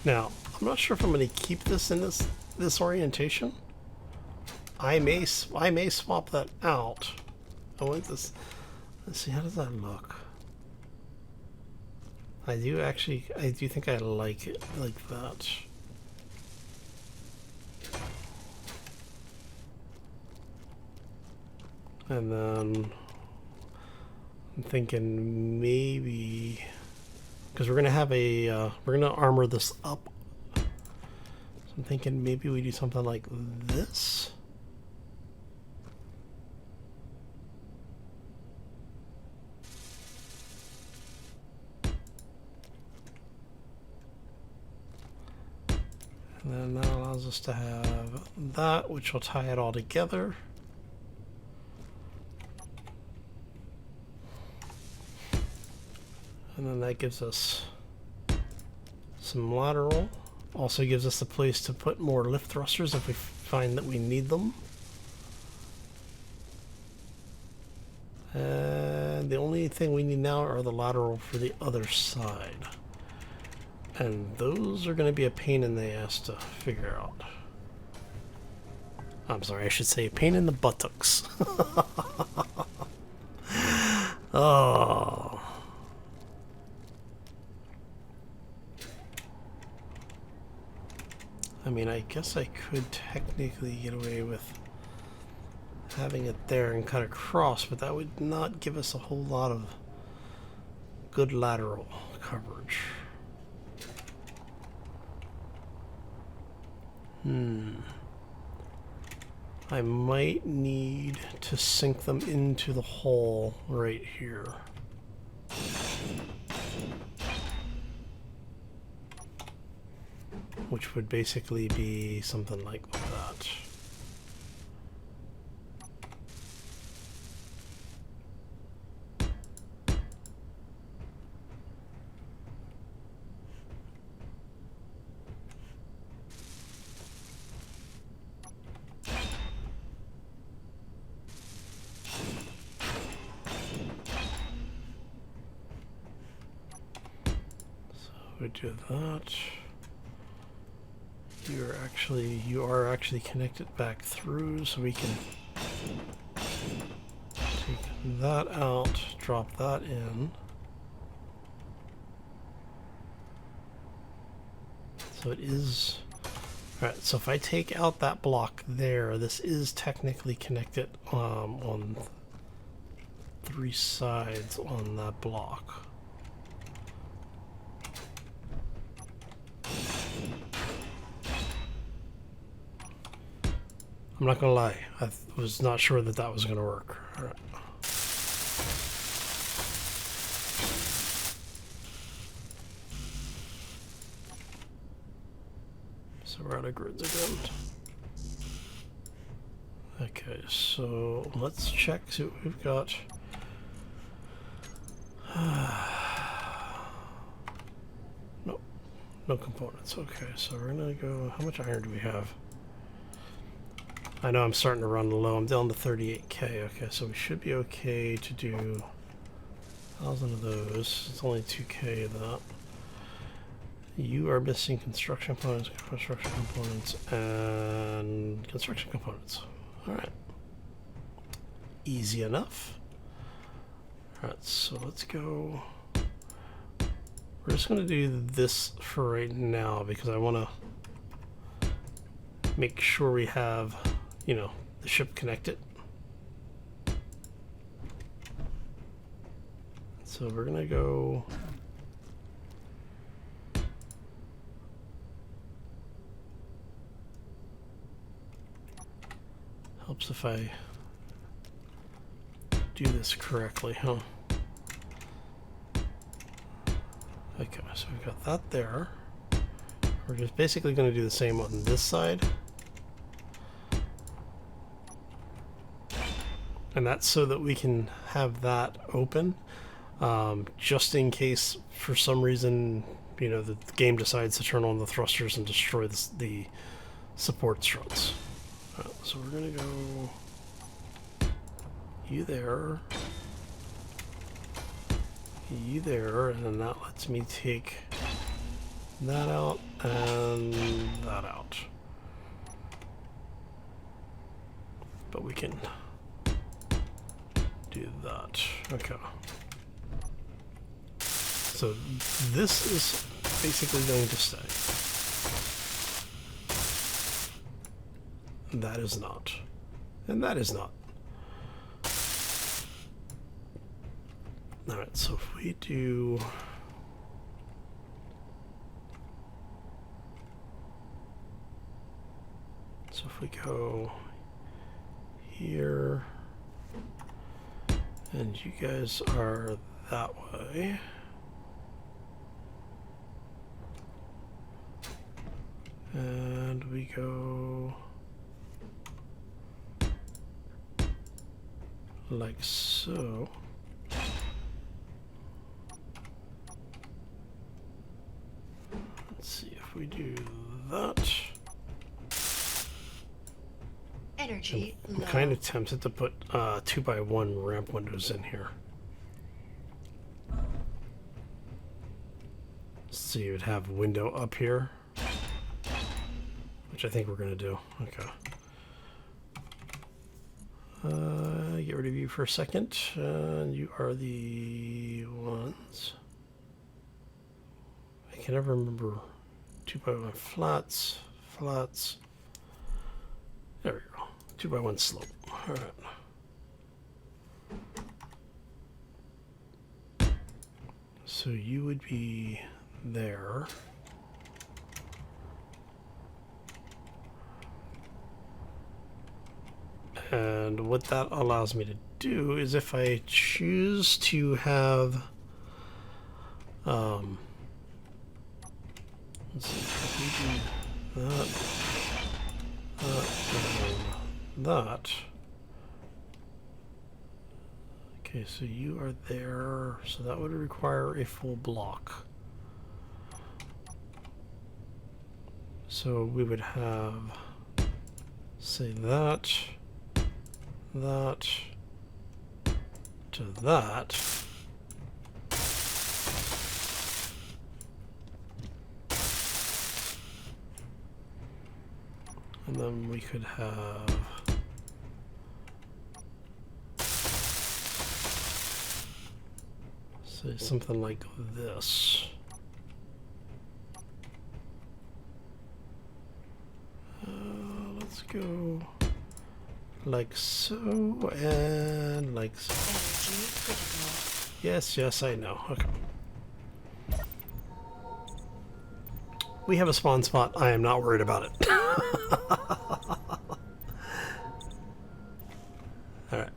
Now, I'm not sure if I'm going to keep this in this orientation. I may swap that out. I want this. Let's see, how does that look? I do think I like it like that. And then I'm thinking maybe, because we're gonna have a we're gonna armor this up. So I'm thinking maybe we do something like this. And then that allows us to have that, which will tie it all together. And then that gives us some lateral. Also gives us a place to put more lift thrusters if we find that we need them. And the only thing we need now are the lateral for the other side. And those are going to be a pain in the ass to figure out. I'm sorry, I should say a pain in the buttocks. Oh. I mean, I guess I could technically get away with having it there and cut across, but that would not give us a whole lot of good lateral coverage. I might need to sink them into the hole right here. Which would basically be something like that. We do that. You are actually connected back through, so we can take that out, drop that in. So it is. Alright, so if I take out that block there, this is technically connected on 3 sides on that block. I'm not gonna lie, I was not sure that that was gonna work. All right. So we're out of grids again. Okay, so let's check, see what we've got. Nope, no components. Okay, so we're gonna go, how much iron do we have? I know I'm starting to run low. I'm down to 38k. Okay, so we should be okay to do 1,000 of those. It's only 2k of that. You are missing construction components, and construction components. Alright. Easy enough. Alright, so let's go. We're just going to do this for right now because I want to make sure we have, you know, the ship connected. So we're gonna go. Helps if I do this correctly, huh? Okay, so we've got that there. We're just basically gonna do the same on this side. And that's so that we can have that open, just in case for some reason, you know, the game decides to turn on the thrusters and destroy the support struts. So we're gonna go you there, and then that lets me take that out and that out. But we can do that. Okay. So this is basically going to stay. That is not. And that is not. Alright, so if we do... So if we go here... And you guys are that way. And we go like so. Let's see if we do that. Energy I'm low. kind of tempted to put 2x1 ramp windows in here. So you would have a window up here, which I think we're going to do. Okay. Get rid of you for a second. You are the ones. I can never remember 2x1 flats. There we go. 2x1 slope. All right. So you would be there. And what that allows me to do is if I choose to have let's see, if we do that. Okay, so you are there, so that would require a full block. So we would have, say, that to that. And then we could have say something like this. Let's go like so and like so. Energy critical. Yes, yes, I know. Okay. We have a spawn spot. I am not worried about it. Alright.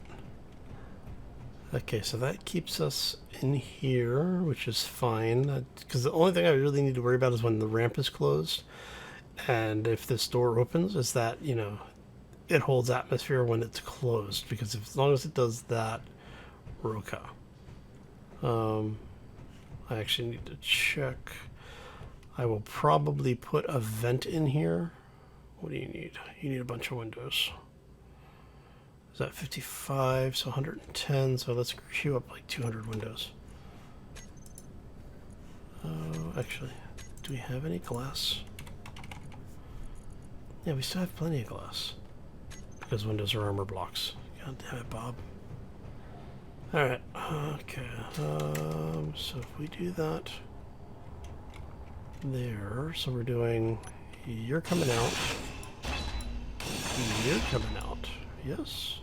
Okay, so that keeps us in here, which is fine. Because the only thing I really need to worry about is when the ramp is closed. And if this door opens, is that, you know, it holds atmosphere when it's closed. Because as long as it does that, we're okay. I actually need to check. I will probably put a vent in here. What do you need? You need a bunch of windows. Is that 55? So 110. So let's queue up like 200 windows. Actually, do we have any glass? Yeah, we still have plenty of glass. Because windows are armor blocks. God damn it, Bob. Alright, okay. So if we do that there, so we're doing, you're coming out, you're coming out, yes.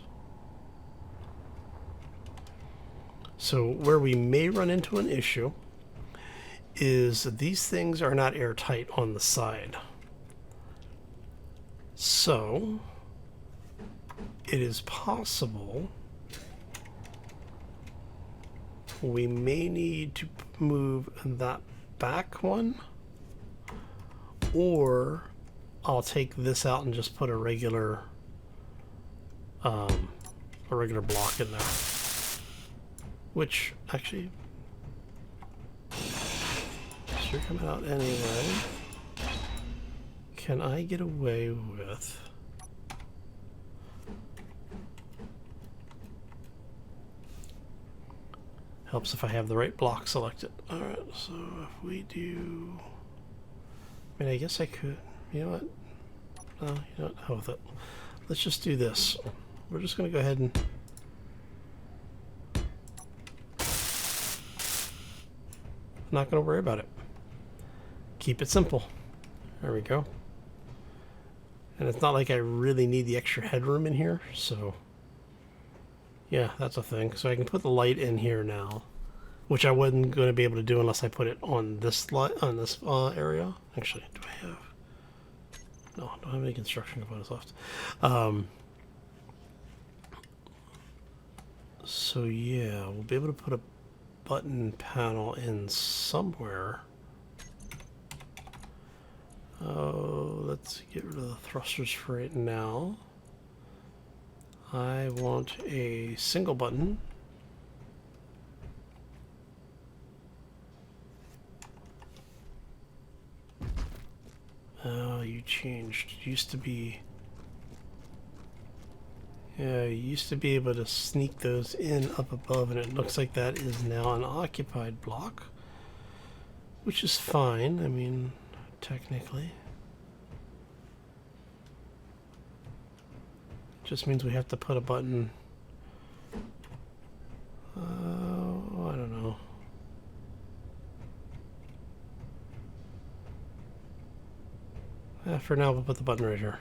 So where we may run into an issue is these things are not airtight on the side. So it is possible we may need to move that back one, or I'll take this out and just put a regular block in there. Which actually you're coming out anyway. Can I get away with helps if I have the right block selected. Alright, so if we do, I mean, I guess I could, you know what? No, you know what? Hell with it. Let's just do this. We're just going to go ahead and I'm not going to worry about it. Keep it simple. There we go. And it's not like I really need the extra headroom in here, so yeah, that's a thing. So I can put the light in here now, which I wasn't going to be able to do unless I put it on this light on this area. Actually, do I have? No, I don't have any construction components left. So yeah, we'll be able to put a button panel in somewhere. Oh, let's get rid of the thrusters for right now. I want a single button. Oh, you changed. It used to be... Yeah, you used to be able to sneak those in up above, and it looks like that is now an occupied block. Which is fine, I mean, technically. Just means we have to put a button. I don't know. For now, we'll put the button right here.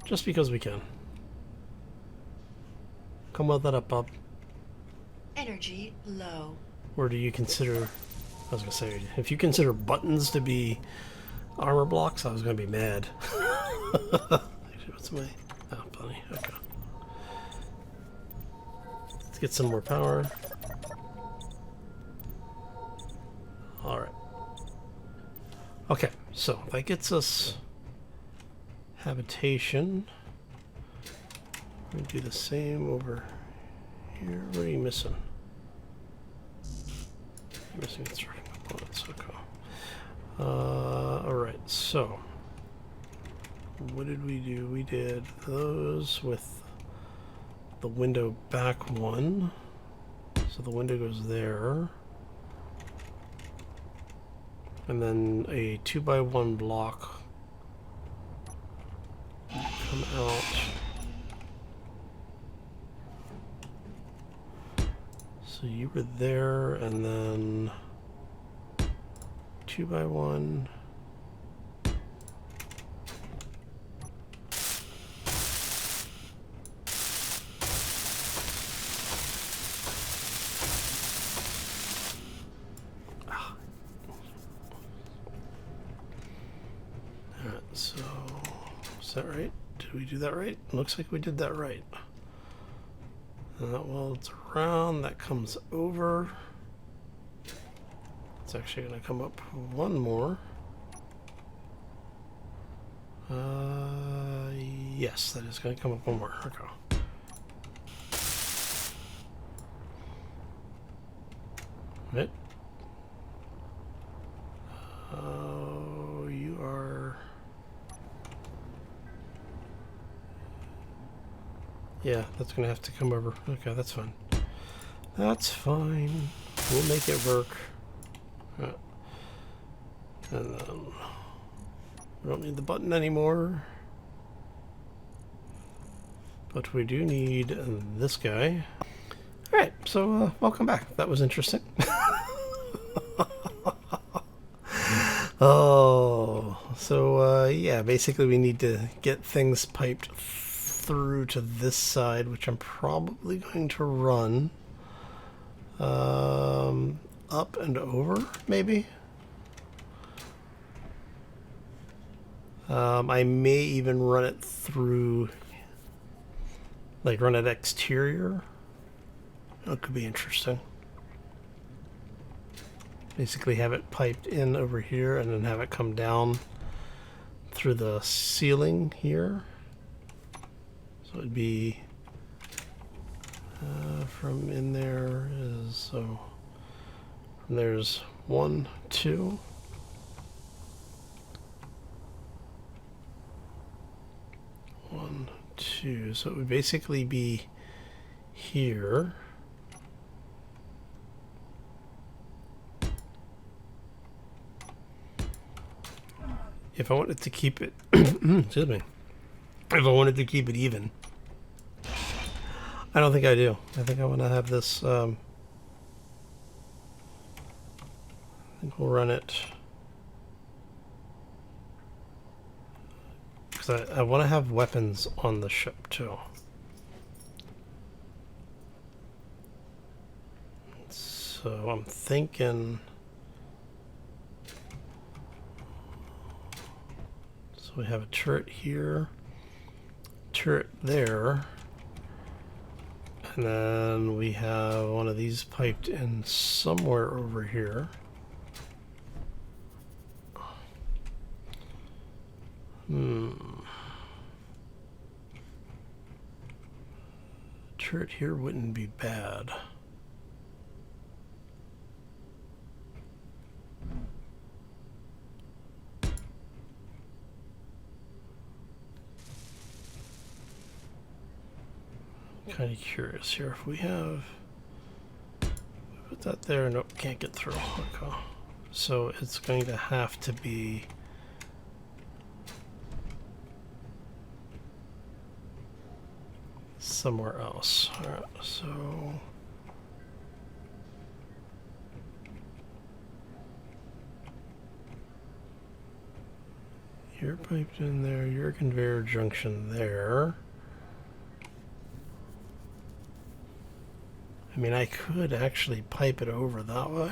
Just because we can. Come weld that up, Bob. Energy low. Or do you consider... I was going to say, if you consider buttons to be armor blocks, I was going to be mad. Actually, what's my... Oh, funny. Okay. Let's get some more power. Alright. Okay, so that gets us habitation. We do the same over here. What are you missing? You're missing construction components. Okay. Alright, so what did we do? We did those with the window back one. So the window goes there. And then a 2x1 block come out. So you were there, and then 2x1. Alright, so is that right? Did we do that right? Looks like we did that right. And that welds around, that comes over. It's actually going to come up one more. Yes, that is going to come up one more. Okay. Right. Oh, you are... Yeah, that's going to have to come over. Okay, that's fine. That's fine. We'll make it work. And then we don't need the button anymore. But we do need this guy. Alright, so welcome back. That was interesting. Oh, so yeah, basically we need to get things piped through to this side, which I'm probably going to run up and over, maybe. I may even run it through, like run it exterior. That could be interesting. Basically have it piped in over here and then have it come down through the ceiling here. So it'd be from in there is, so from there's 1, 2. 1, 2. So it would basically be here. If I wanted to keep it, excuse me, if I wanted to keep it even, I don't think I do. I think I want to have this, I think we'll run it, because I want to have weapons on the ship too. So I'm thinking, so we have a turret here, turret there, and then we have one of these piped in somewhere over here. Turret here wouldn't be bad. Kind of curious here if we have, put that there. Nope, can't get through. Okay, so it's going to have to be somewhere else. All right, so you're piped in there, your conveyor junction there. I mean, I could actually pipe it over that way.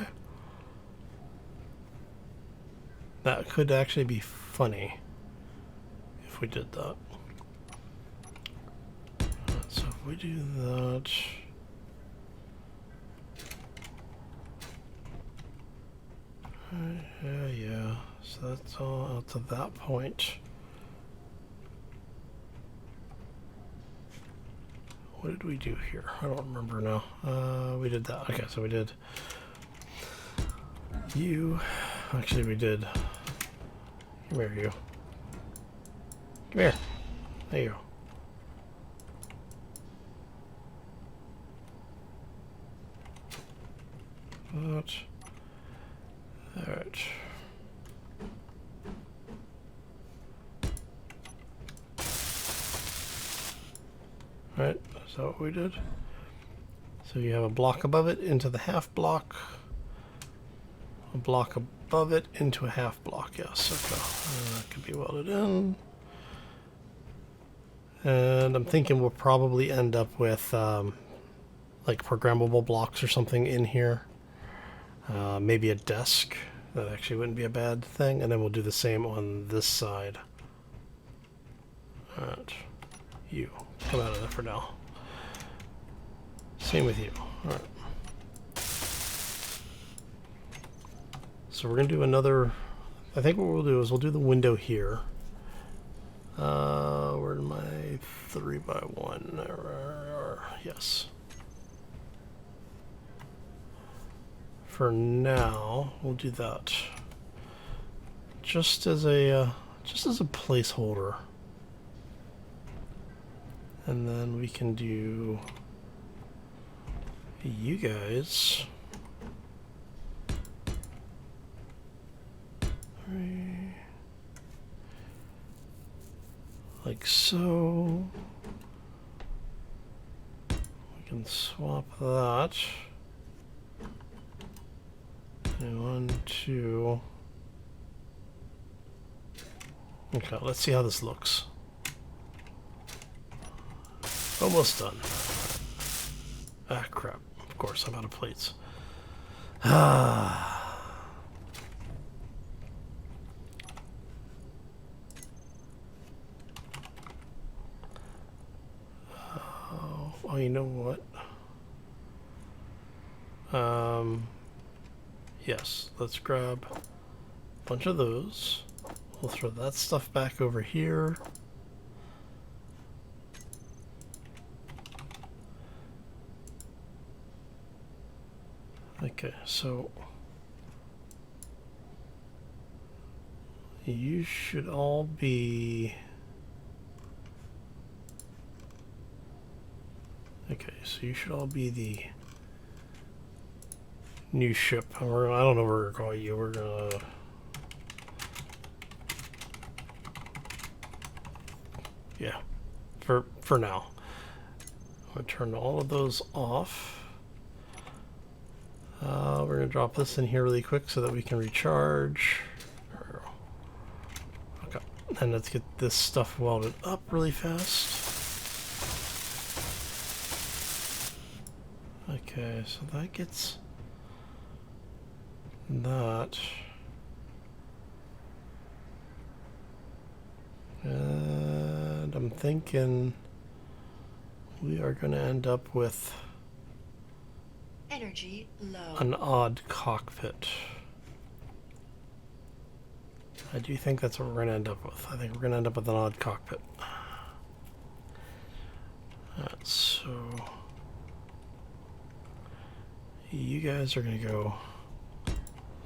That could actually be funny if we did that. we do that. Yeah. So that's all out to that point. What did we do here? I don't remember now. We did that. Okay, so we did you. Actually, we did. Come here, you. Come here. There you go. That. Alright. Alright, is that what we did? So you have a block above it into the half block. A block above it into a half block, yes. Okay. That could be welded in. And I'm thinking we'll probably end up with like programmable blocks or something in here. Maybe a desk. That actually wouldn't be a bad thing. And then we'll do the same on this side. Alright. You. Come out of there for now. Same with you. Alright. So we're going to do another... I think what we'll do is we'll do the window here. Where's my 3x1? Yes. For now, we'll do that. Just as a placeholder. And then we can do you guys. Like so. We can swap that. And 1, 2. Okay, let's see how this looks. Almost done. Ah, crap. Of course, I'm out of plates. Ah. Oh, you know what? Yes, let's grab a bunch of those. We'll throw that stuff back over here. Okay, so you should all be... Okay, so you should all be the new ship. I don't know what we're gonna call you. We're gonna... Yeah, for now. I'm gonna turn all of those off. We're gonna drop this in here really quick so that we can recharge. Okay, and let's get this stuff welded up really fast. Okay, so that gets that. And I'm thinking we are going to end up with Energy low. an odd cockpit. I do think that's what we're going to end up with. I think we're going to end up with an odd cockpit. So you guys are going to go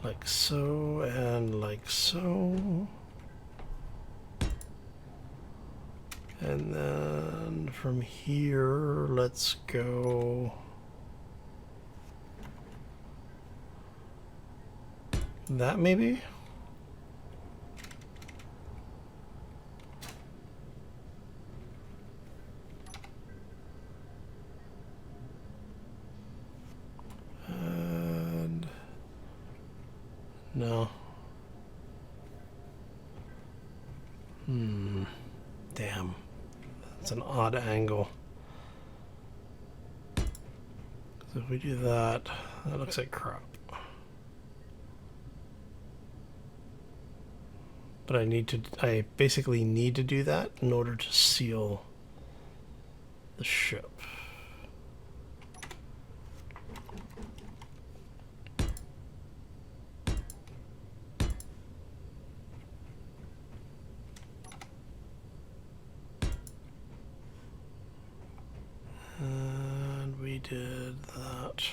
like so and like so. And then from here, let's go that maybe? And no. Damn. That's an odd angle. So if we do that, that looks like crap. But I basically need to do that in order to seal the ship. And we did that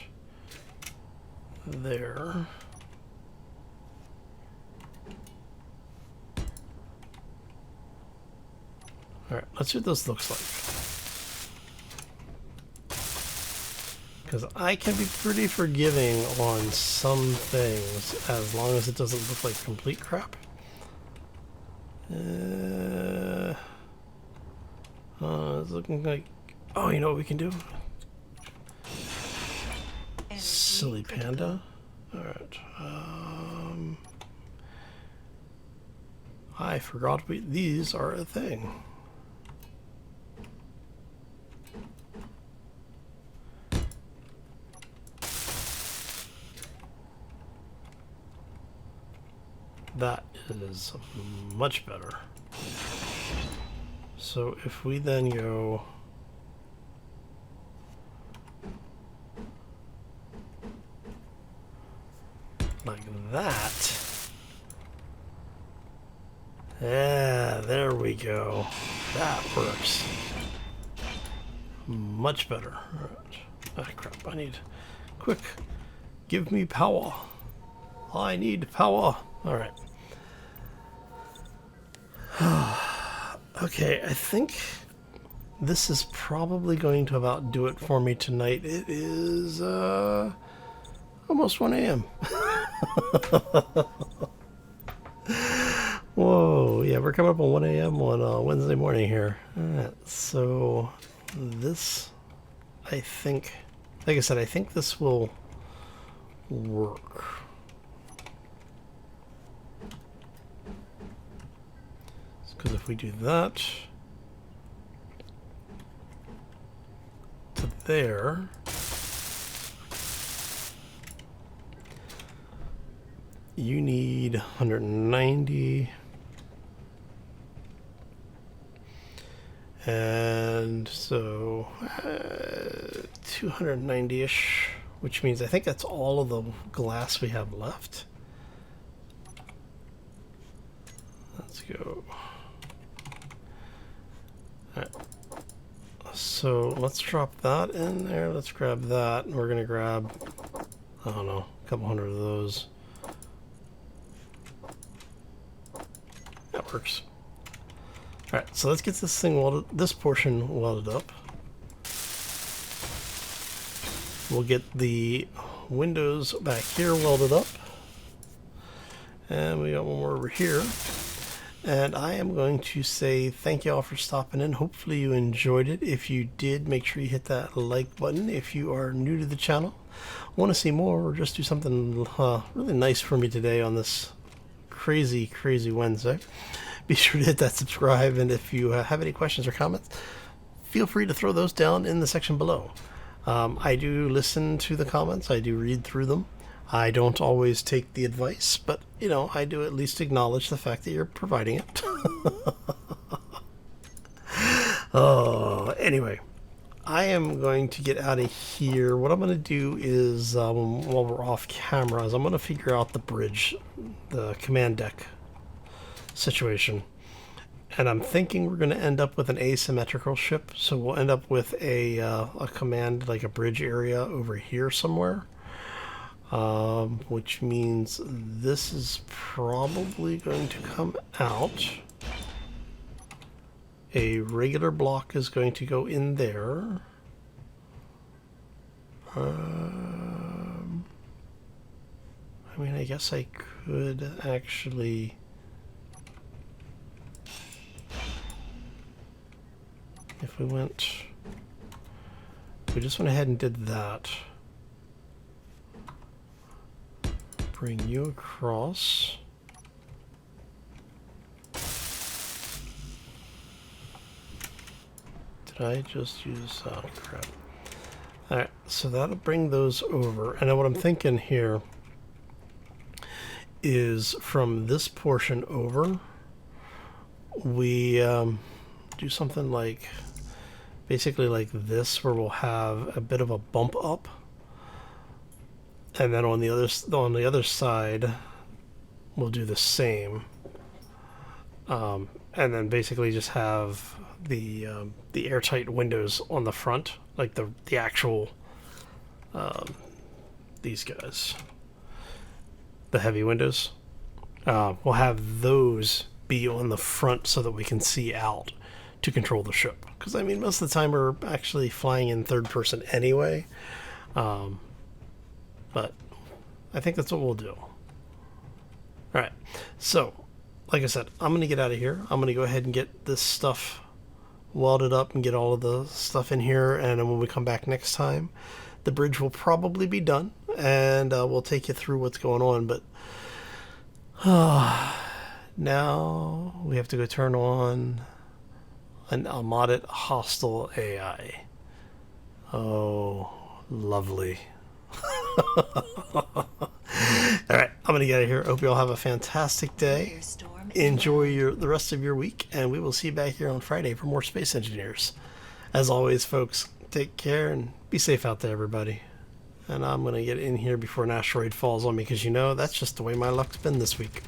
there. Alright, let's see what this looks like. Because I can be pretty forgiving on some things as long as it doesn't look like complete crap. It's looking like... Oh, you know what we can do? Silly panda. Alright. I forgot these are a thing. That is much better. So if we then go like that, yeah, there we go. That works much better. All right. Ah, crap! I need quick. Give me power. I need power. All right. Okay, I think this is probably going to about do it for me tonight. It is almost 1 a.m. Whoa, yeah, we're coming up on 1 a.m. on Wednesday morning here. Alright, so this, I think, like I said, I think this will work. Because if we do that to there, you need 190, and so 290-ish, which means I think that's all of the glass we have left. Let's go. All right. So let's drop that in there. Let's grab that. We're gonna grab, I don't know, a couple hundred of those. That works. All right, so let's get this thing welded, this portion welded up. We'll get the windows back here welded up. And we got one more over here. And I am going to say thank you all for stopping in. Hopefully you enjoyed it. If you did, make sure you hit that like button. If you are new to the channel, want to see more, or just do something really nice for me today on this crazy Wednesday, be sure to hit that subscribe. And if you have any questions or comments, feel free to throw those down in the section below. I do listen to the comments. I do read through them. I don't always take the advice, but, you know, I do at least acknowledge the fact that you're providing it. Oh, anyway, I am going to get out of here. What I'm going to do is, while we're off camera, is I'm going to figure out the bridge, the command deck situation. And I'm thinking we're going to end up with an asymmetrical ship, so we'll end up with a command, like a bridge area over here somewhere. Which means this is probably going to come out. A regular block is going to go in there. I mean, I guess I could actually... If we went... We just went ahead and did that. Bring you across. Did I just use... Oh, crap. Alright, so that'll bring those over. And then what I'm thinking here is from this portion over, we do something like basically like this, where we'll have a bit of a bump up, and then on the other side we'll do the same, and then basically just have the airtight windows on the front, like the actual these guys, the heavy windows. We'll have those be on the front so that we can see out to control the ship. Because I mean, most of the time we're actually flying in third person anyway. But I think that's what we'll do. Alright, so like I said, I'm going to get out of here. I'm going to go ahead and get this stuff welded up and get all of the stuff in here, and then when we come back next time, the bridge will probably be done, and we'll take you through what's going on. But now we have to go turn on an modded hostile AI. Oh, lovely. Alright, I'm gonna get out of here. Hope you all have a fantastic day. Enjoy the rest of your week, and we will see you back here on Friday for more Space Engineers. As always, folks, take care and be safe out there, everybody. And I'm gonna get in here before an asteroid falls on me, because you know that's just the way my luck's been this week.